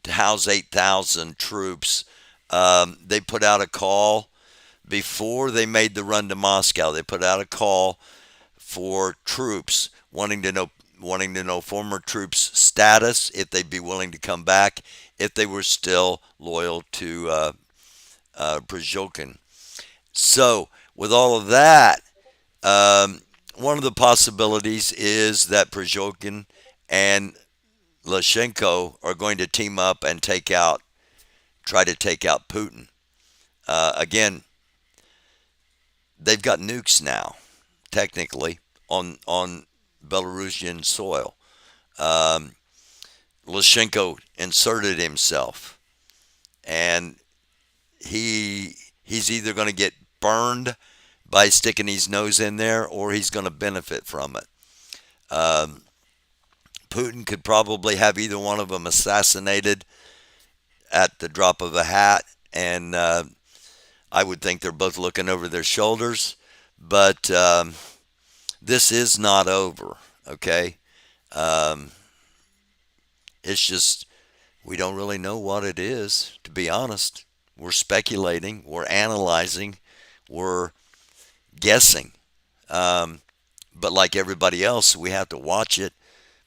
to house 8,000 troops. They put out a call before they made the run to Moscow. They put out a call for troops, wanting to know former troops' status, if they'd be willing to come back, if they were still loyal to Prigozhin. So, with all of that, one of the possibilities is that Prigozhin and Lukashenko are going to team up and try to take out Putin. Again, they've got nukes now, technically, on Belarusian soil. Lukashenko inserted himself, and he's either going to get burned by sticking his nose in there, or he's going to benefit from it. Putin could probably have either one of them assassinated at the drop of a hat, and I would think they're both looking over their shoulders. But this is not over, okay? It's just we don't really know what it is, to be honest. We're speculating, we're analyzing, we're guessing. But like everybody else, we have to watch it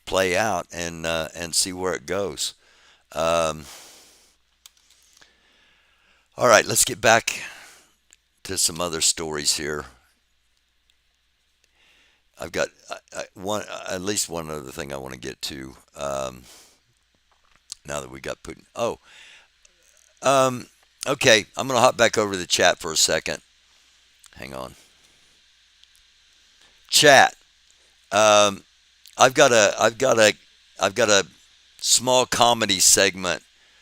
play out and see where it goes. All right, let's get back to some other stories here. I've got at least one other thing I want to get to. Now that we got Putin. Okay. I'm gonna hop back over the chat for a second. Hang on. Chat. I've got a small comedy segment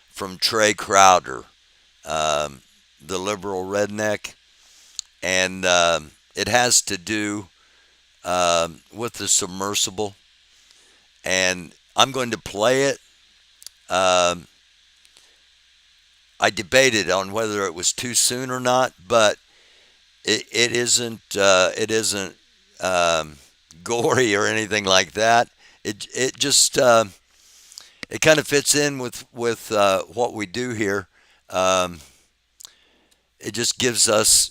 from Trey Crowder, the liberal redneck, and it has to do with the submersible, and I'm going to play it. I debated on whether it was too soon or not, but it isn't gory or anything like that. It just it kind of fits in with what we do here. It just gives us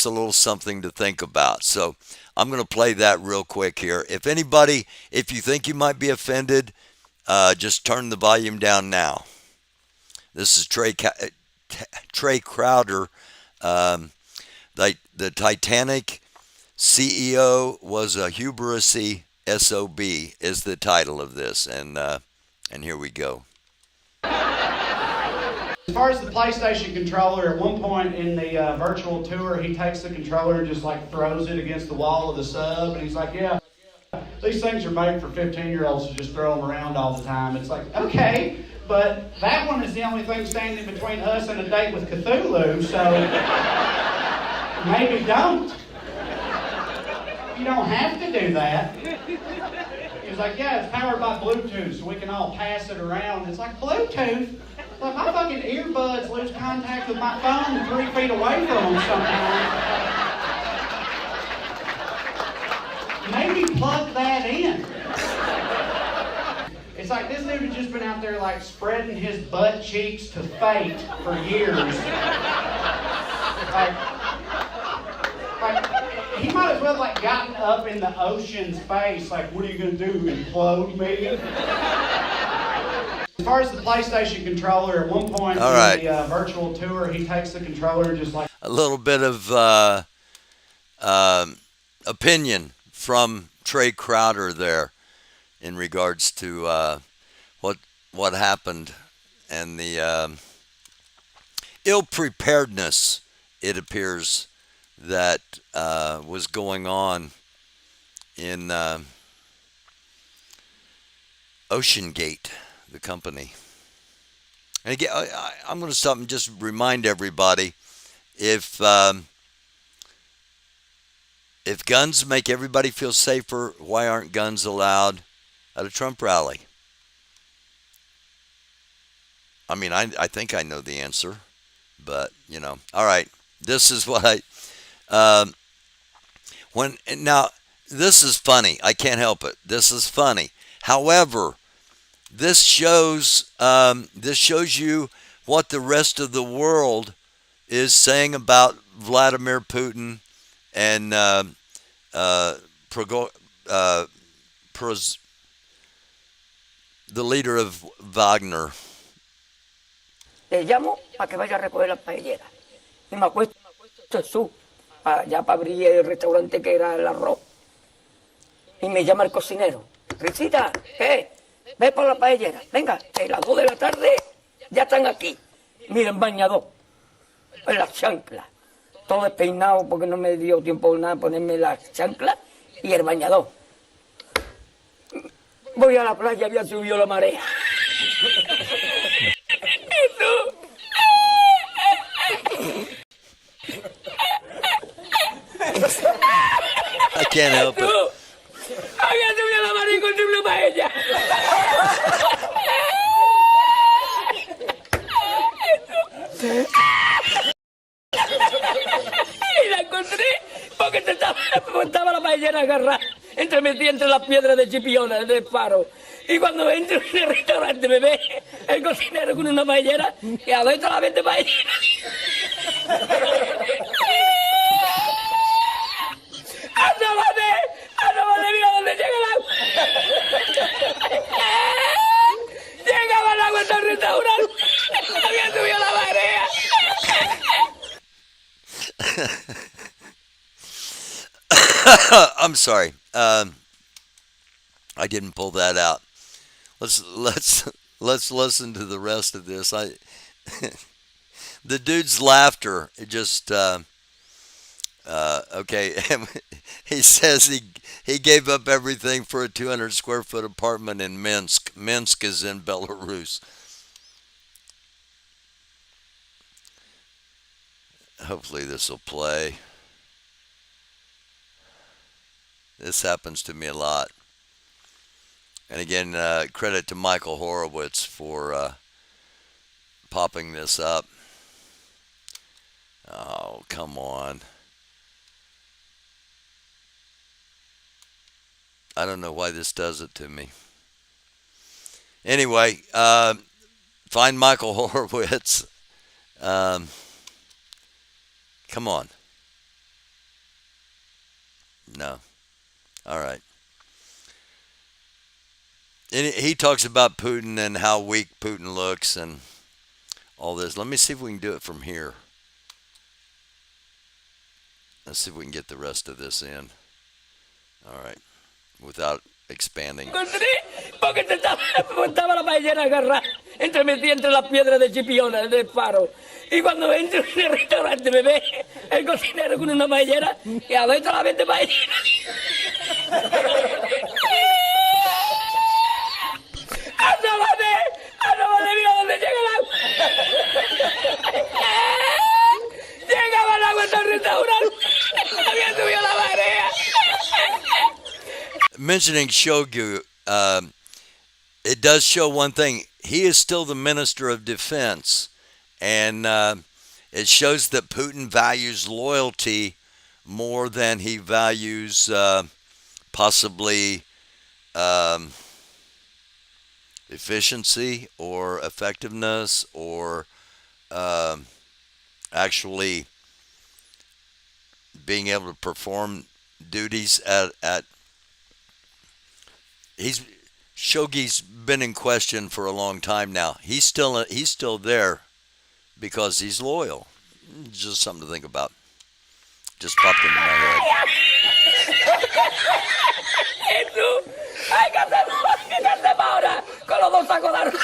a little something to think about. So I'm going to play that real quick here. If you think you might be offended, just turn the volume down now. This is Trey Crowder. The Titanic CEO was a hubrisy SOB is the title of this, and here we go. As far as the PlayStation controller, at one point in the virtual tour, he takes the controller and just like throws it against the wall of the sub, and he's like, yeah, these things are made for 15-year-olds to just throw them around all the time. It's like, okay, but that one is the only thing standing between us and a date with Cthulhu, so maybe don't. You don't have to do that. He's like, yeah, it's powered by Bluetooth, so we can all pass it around. It's like, Bluetooth? Like, my fucking earbuds lose contact with my phone 3 feet away from them sometimes. Maybe plug that in. It's like this dude has just been out there like spreading his butt cheeks to fate for years. Like he might as well like gotten up in the ocean's face. Like, what are you gonna do? Implode me? As far as the PlayStation controller, at one point All in right. the virtual tour, he takes the controller and just like A little bit of opinion from Trey Crowder there in regards to what happened and the ill preparedness, it appears, that was going on in Ocean Gate, the company. And again, I'm going to stop and just remind everybody, if guns make everybody feel safer, why aren't guns allowed at a Trump rally? I mean, I think I know the answer, but all right. This is what now. This is funny. I can't help it. This is funny. However, this shows you what the rest of the world is saying about Vladimir Putin and the leader of Wagner. Te llamo para que vaya a recoger las paelleras. Y me acuesto en su, allá para abrir el restaurante que era el arroz. Y me llama el cocinero. Risita, ¿qué? Ve por la paellera. Venga, que las 2 de la tarde ya están aquí. Miren, bañador. En las chanclas. Todo despeinado porque no me dio tiempo nada ponerme las chanclas y el bañador. Voy a la playa, había subido la marea. I can't help it. Había subido la marea y encontré una paella. Y la encontré porque estaba la paellera agarrada metida entre las piedras de Chipiona, del faro. Y cuando entro en el restaurante me ve el cocinero con una paellera y adentro la vende paellera. ¡Asómate, mira dónde llega el agua! Llegaba el agua hasta el restaurante. Había subido la marea. I'm sorry. I didn't pull that out. Let's listen to the rest of this. The dude's laughter, it just okay. He says he gave up everything for a 200 square foot apartment in Minsk. Minsk is in Belarus. Hopefully this will play. This happens to me a lot. And again, credit to Michael Horowitz for popping this up. Oh, come on. I don't know why this does it to me. Anyway, find Michael Horowitz. Come on. No. All right. And he talks about Putin and how weak Putin looks and all this. Let me see if we can do it from here. Let's see if we can get the rest of this in. All right. Without expanding. Porque estaba la paellera agarrada metida entre las piedras de Chipiona, del faro. Y cuando entro en el restaurante me ve el cocinero con una paellera y adentro la vende paellera. ¡Asómate, mira dónde llega el agua! Llegaba el agua hasta el restaurante. Había subido la marea. Mentioning Shogu, it does show one thing. He is still the Minister of Defense. And it shows that Putin values loyalty more than he values possibly efficiency or effectiveness or actually being able to perform duties at Shogi's been in question for a long time now. He's still there because he's loyal. Just something to think about. Just popped into my head. Jesús, ay, ¿qué hacemos ahora? Con los dos sacos de arroz.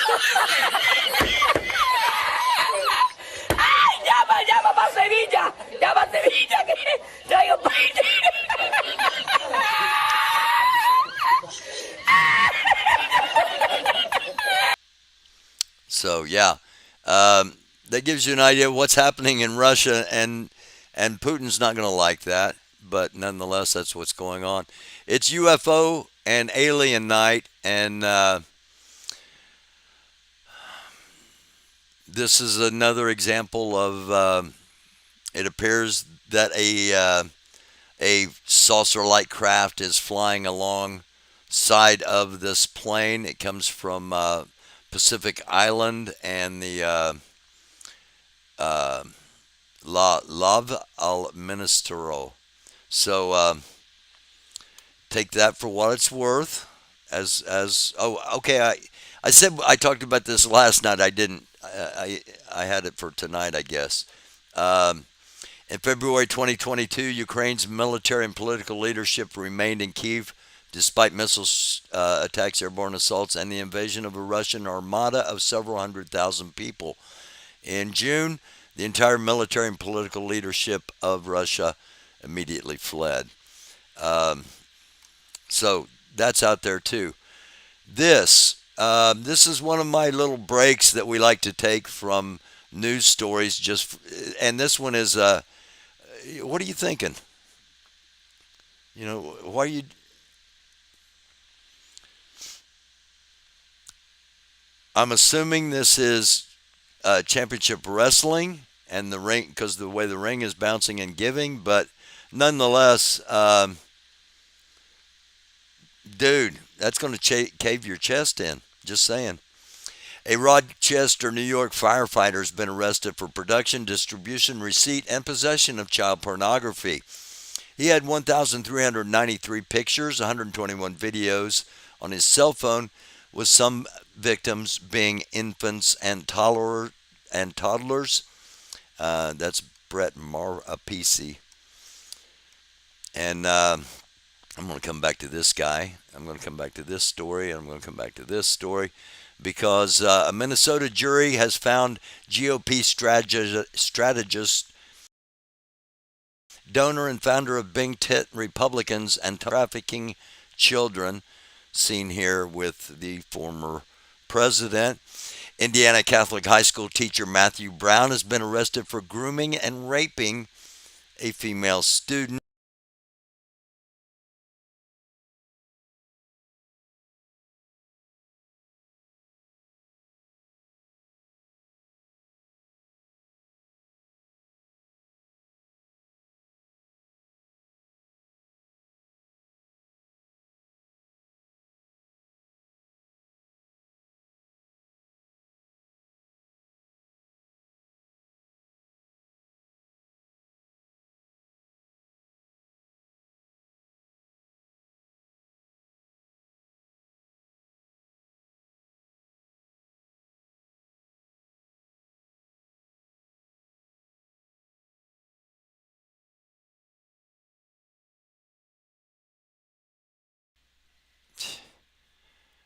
Ay, llama para Sevilla. Llama a Sevilla que traigo paella. So yeah, that gives you an idea of what's happening in Russia, and Putin's not going to like that, but nonetheless, that's what's going on. It's UFO and alien night, and this is another example of. It appears that a saucer-like craft is flying alongside of this plane. It comes from Pacific Island and the Lav al Ministero. So take that for what it's worth. I said I talked about this last night. I didn't. I had it for tonight, I guess. In February 2022, Ukraine's military and political leadership remained in Kyiv despite missile attacks, airborne assaults, and the invasion of a Russian armada of several 100,000 people. In June, the entire military and political leadership of Russia immediately fled. So that's out there too. This is one of my little breaks that we like to take from news stories. And this one is, what are you thinking? Why are you? I'm assuming this is championship wrestling and the ring, because the way the ring is bouncing and giving. But nonetheless, dude, that's going to cave your chest in. Just saying. A Rochester, New York firefighter has been arrested for production, distribution, receipt, and possession of child pornography. He had 1,393 pictures, 121 videos on his cell phone, with some victims being infants and toddlers. That's Brett Marapisi. And I'm going to come back to this guy. I'm going to come back to this story, and I'm going to come back to this story. Because a Minnesota jury has found GOP strategist, donor, and founder of Big Tent Republicans and trafficking children, seen here with the former president. Indiana Catholic High School teacher Matthew Brown has been arrested for grooming and raping a female student.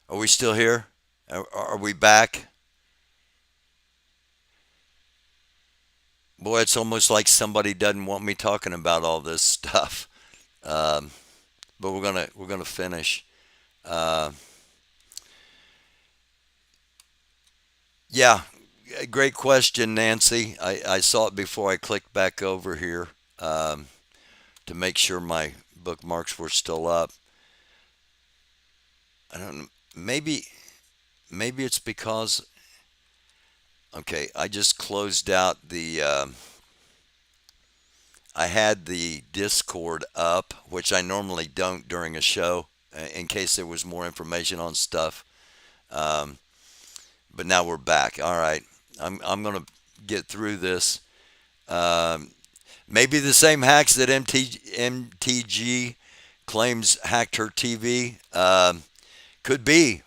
Are we still here? Are we back? Boy, it's almost like somebody doesn't want me talking about all this stuff. But we're gonna finish. Uh, yeah, great question, Nancy. I saw it before I clicked back over here to make sure my bookmarks were still up. I don't know. Maybe it's because. Okay, I just closed out the. I had the Discord up, which I normally don't during a show, in case there was more information on stuff. Um, but now we're back. All right, I'm gonna get through this. Um, Maybe the same hacks that MTG claims hacked her TV. Could be.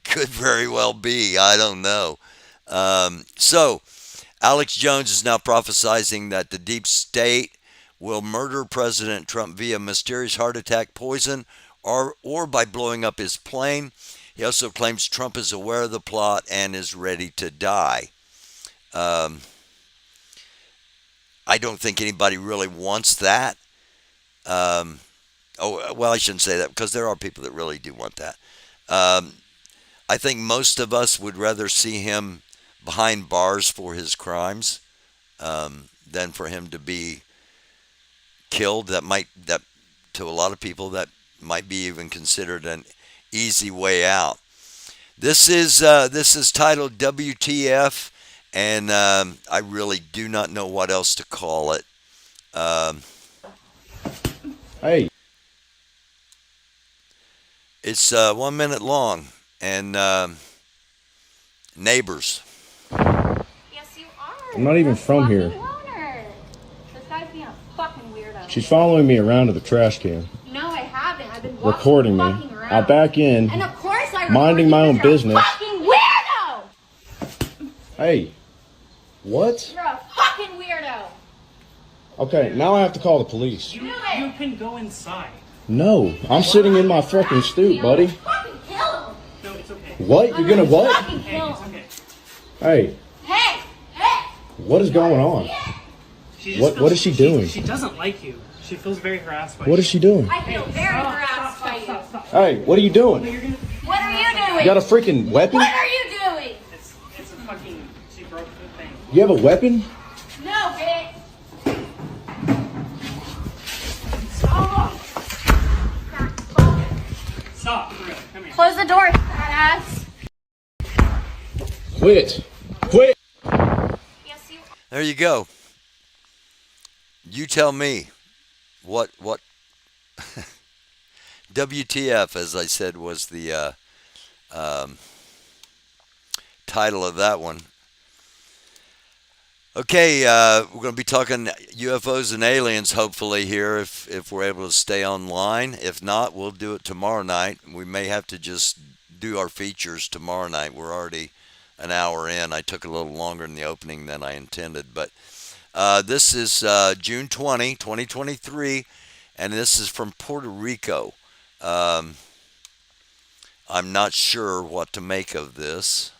Could very well be. I don't know. So, Alex Jones is now prophesizing that the deep state will murder President Trump via mysterious heart attack, poison, or by blowing up his plane. He also claims Trump is aware of the plot and is ready to die. Um, I don't think anybody really wants that. Um, well, I shouldn't say that because there are people that really do want that. Um, I think most of us would rather see him behind bars for his crimes than for him to be killed. That to a lot of people that might be even considered an easy way out. This is titled WTF, and I really do not know what else to call it. Um, Hey, it's 1 minute long, and neighbors. Yes, you are. I'm not even That's from fucking here. loner. This guy's being a fucking weirdo. She's following me around to the trash can, No, I haven't. I've been walking recording me. fucking around. I'll back in, And of course I minding my own because you're business. a fucking weirdo. Hey, what? You're a fucking weirdo. Okay, now I have to call the police. Do it. You can go inside. No, I'm sitting in my fucking stoop, buddy. Fucking kill him. No, it's okay. What? You're gonna what? Fucking Hey, kill it's him. okay. Hey, Hey. what is going on? She just What feels- is she doing? She doesn't like you. She feels very harassed by What you. is she doing? I feel very harassed by you. Hey, what are you doing? You're gonna, What are you doing? You got a freaking weapon? What are you doing? it's a fucking, she broke the thing. You have a weapon? No, bitch. Oh. Stop, for real. Come here. Close the door, fat ass. Quit. Quit. Yes, you are. There you go. You tell me what WTF, as I said, was the title of that one. Okay, we're going to be talking UFOs and aliens, hopefully, here, if we're able to stay online. If not, we'll do it tomorrow night. We may have to just do our features tomorrow night. We're already an hour in. I took a little longer in the opening than I intended. But this is June 20, 2023, and this is from Puerto Rico. I'm not sure what to make of this.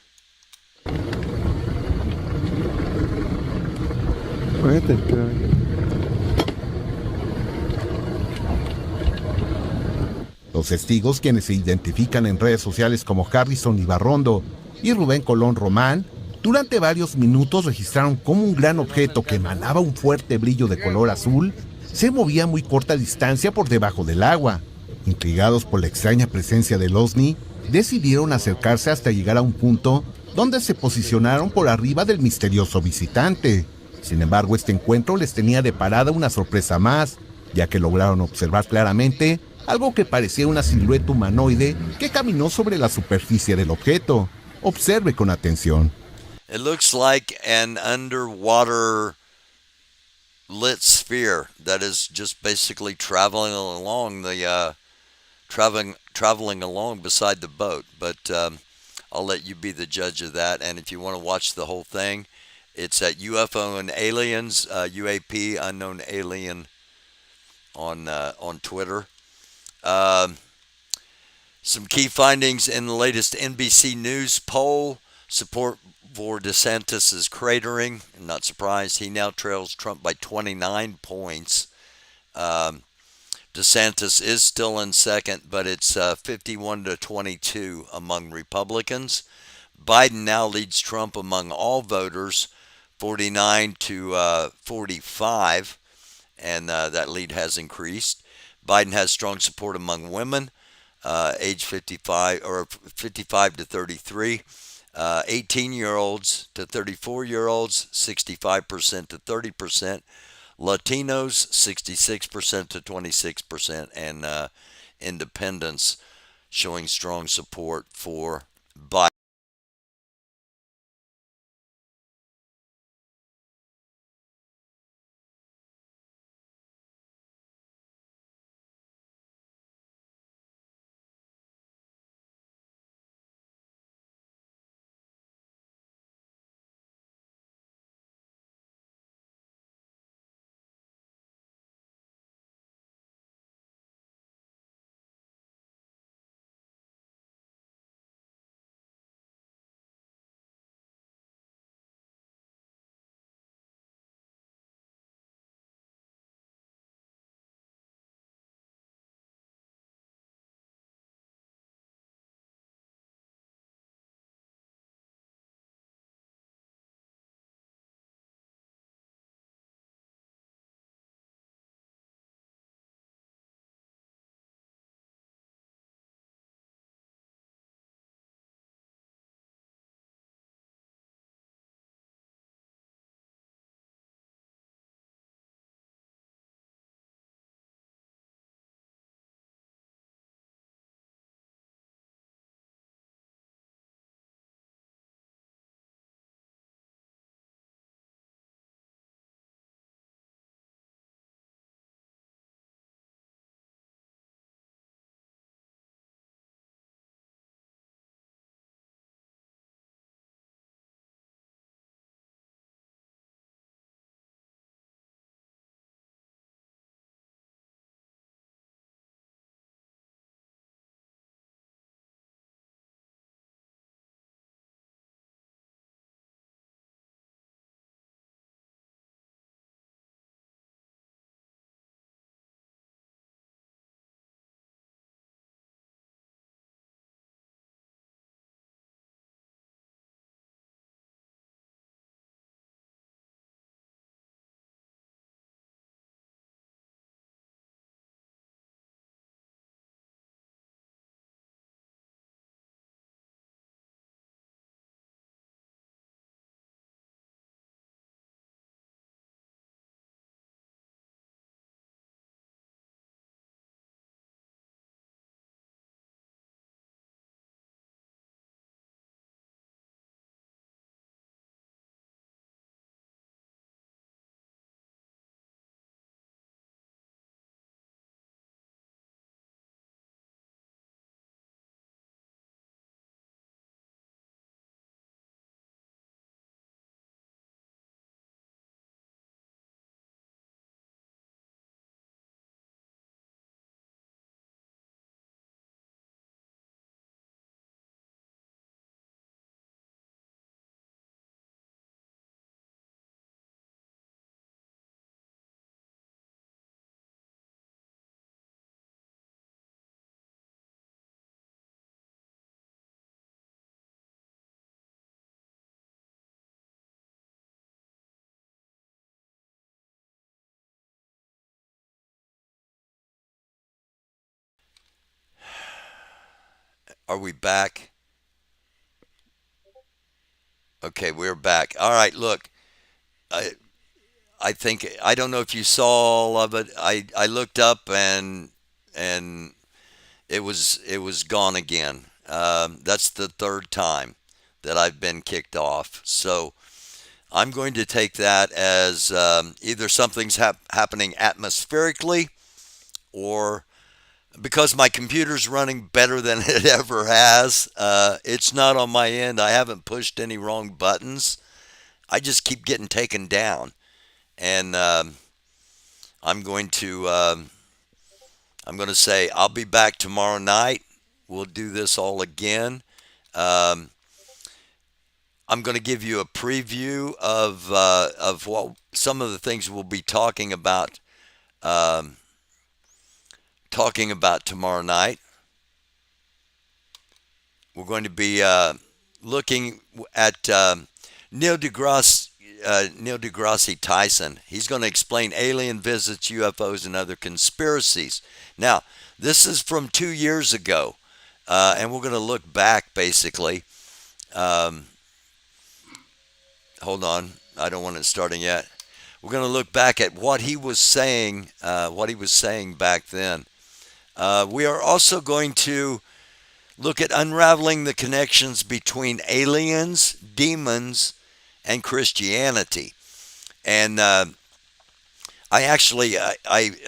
Los testigos, quienes se identifican en redes sociales como Harrison Ibarrondo y Rubén Colón Román, durante varios minutos registraron cómo un gran objeto que emanaba un fuerte brillo de color azul se movía a muy corta distancia por debajo del agua. Intrigados por la extraña presencia del OVNI, decidieron acercarse hasta llegar a un punto donde se posicionaron por arriba del misterioso visitante. Sin embargo, este encuentro les tenía deparada una sorpresa más, ya que lograron observar claramente algo que parecía una silueta humanoide que caminó sobre la superficie del objeto. Observe con atención. It looks like an underwater lit sphere that is just basically traveling along the traveling along beside the boat. But I'll let you be the judge of that. And if you want to watch the whole thing, it's at UFO and Aliens, UAP, Unknown Alien, on Twitter. Some key findings in the latest NBC News poll. Support for DeSantis is cratering. I'm not surprised. He now trails Trump by 29 points. DeSantis is still in second, but it's 51 to 22 among Republicans. Biden now leads Trump among all voters, 49 to 45, and that lead has increased. Biden has strong support among women, age 55 to 33, 18-year-olds to 34-year-olds, 65% to 30%, Latinos 66% to 26%, and independents showing strong support for Biden. Are we back? Okay, we're back. All right, look, I I think I don't know if you saw all of it. I looked up and it was gone again. That's the third time that I've been kicked off. So I'm going to take that as either something's happening atmospherically, or because my computer's running better than it ever has. It's not on my end. I haven't pushed any wrong buttons. I just keep getting taken down, and I'm going to I'm going to say I'll be back tomorrow night. We'll do this all again. Um, I'm going to give you a preview of what some of the things we'll be um, talking about tomorrow night. We're going to be looking at Neil deGrasse Tyson. He's going to explain alien visits, UFOs, and other conspiracies. Now, this is from 2 years ago, and we're going to look back basically. Um, Hold on, I don't want it starting yet. We're going to look back at what he was saying, back then. We are also going to look at unraveling the connections between aliens, demons, and Christianity. And I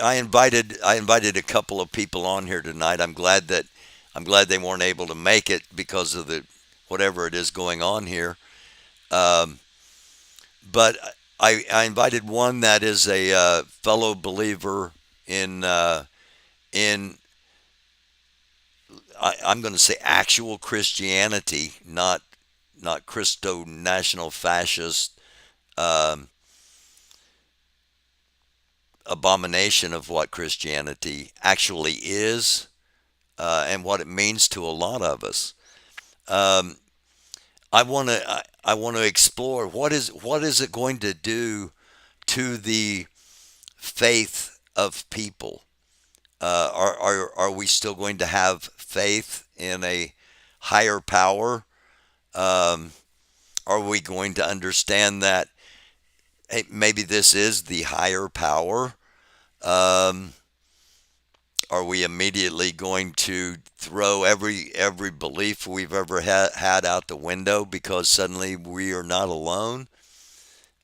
invited a couple of people on here tonight. I'm glad they weren't able to make it because of the whatever it is going on here. Um, but I invited one that is a fellow believer in I'm going to say actual Christianity, not Christo national fascist um, abomination of what Christianity actually is, and what it means to a lot of us. Um, I want to explore what is it going to do to the faith of people. Are we still going to have faith in a higher power? Um, are we going to understand that, hey, maybe this is the higher power? Um, are we immediately going to throw every belief we've ever had out the window because suddenly we are not alone?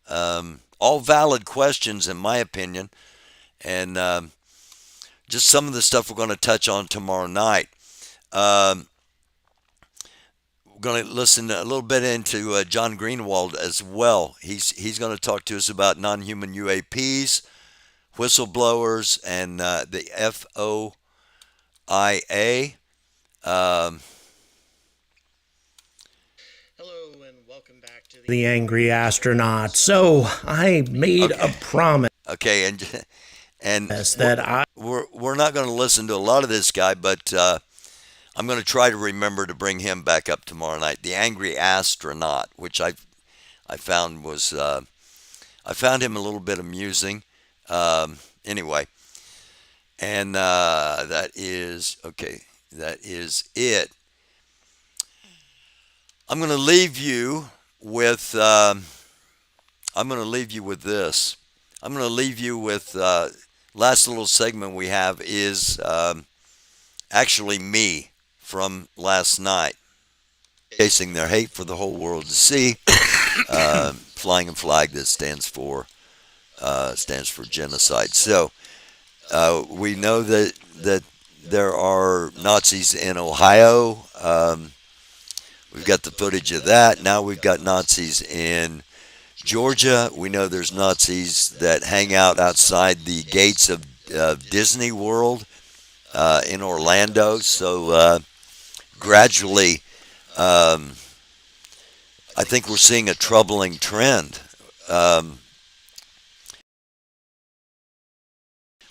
All valid questions, in my opinion, and just some of the stuff we're going to touch on tomorrow night. Um, we're going to listen a little bit into John Greenwald as well. He's going to talk to us about non-human UAPs, whistleblowers, and the FOIA. Um, The angry astronaut. So I made a promise. Okay, and that we're not going to listen to a lot of this guy, but I'm going to try to remember to bring him back up tomorrow night. The angry astronaut, which I found was I found him a little bit amusing. Anyway, and that is okay. That is it. I'm going to leave you with. I'm going to leave you with this. I'm going to leave you with last little segment we have is actually me from last night, chasing their hate for the whole world to see, flying a flag that stands for genocide. So we know that there are Nazis in Ohio. We've got the footage of that. Now we've got Nazis in Georgia. We know there's Nazis that hang out outside the gates of Disney World in Orlando. So gradually, I think we're seeing a troubling trend.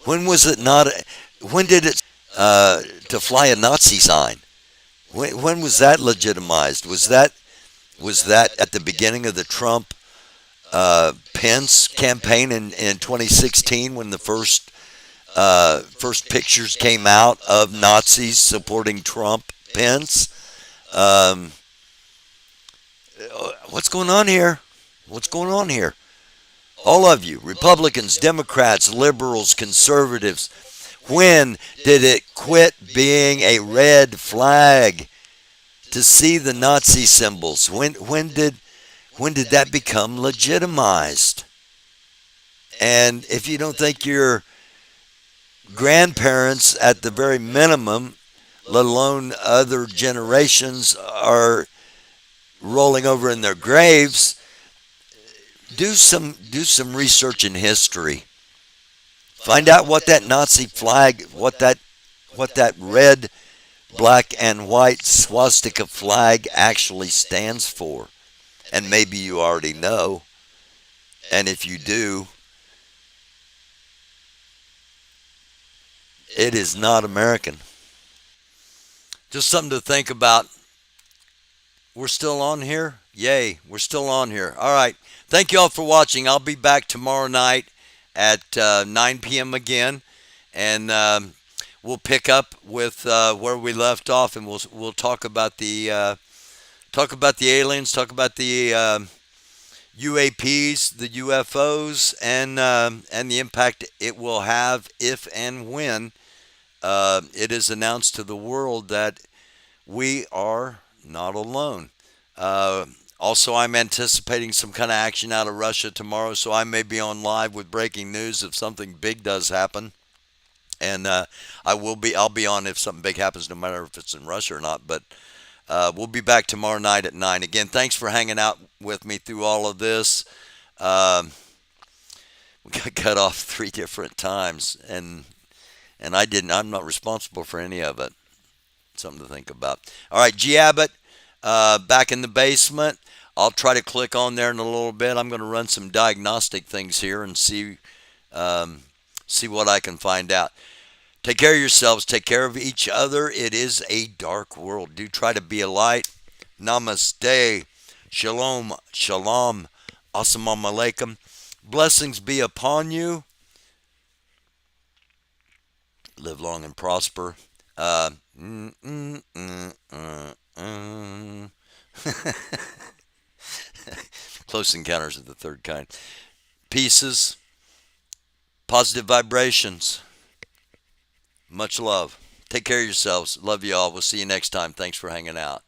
When was it not? When did it to fly a Nazi sign? When was that legitimized? Was that at the beginning of the Trump Pence campaign in 2016 when the first pictures came out of Nazis supporting Trump Pence. Um, what's going on here? What's going on here? All of you, Republicans, Democrats, liberals, conservatives, when did it quit being a red flag to see the Nazi symbols? When did that become legitimized? And if you don't think your grandparents, at the very minimum, let alone other generations, are rolling over in their graves, do some research in history. Find out what that Nazi flag, what that red, black, and white swastika flag actually stands for. And maybe you already know. And if you do, it is not American. Just something to think about. We're still on here? Yay, we're still on here. All right. Thank you all for watching. I'll be back tomorrow night at 9 p.m. again. And we'll pick up with where we left off, and we'll talk about the aliens, talk about the UAPs, the UFOs, and the impact it will have if and when it is announced to the world that we are not alone. Also, I'm anticipating some kind of action out of Russia tomorrow, so I may be on live with breaking news if something big does happen. And I'll be on if something big happens, no matter if it's in Russia or not. But we'll be back tomorrow night at 9. Again, thanks for hanging out with me through all of this. We got cut off 3 different times, and I'm not responsible for any of it. Something to think about. All right, G. Abbott, back in the basement. I'll try to click on there in a little bit. I'm going to run some diagnostic things here and see what I can find out. Take care of yourselves. Take care of each other. It is a dark world. Do try to be a light. Namaste. Shalom. Shalom. Assalamu alaikum. Blessings be upon you. Live long and prosper. Close encounters of the third kind. Pieces. Positive vibrations. Much love. Take care of yourselves. Love you all. We'll see you next time. Thanks for hanging out.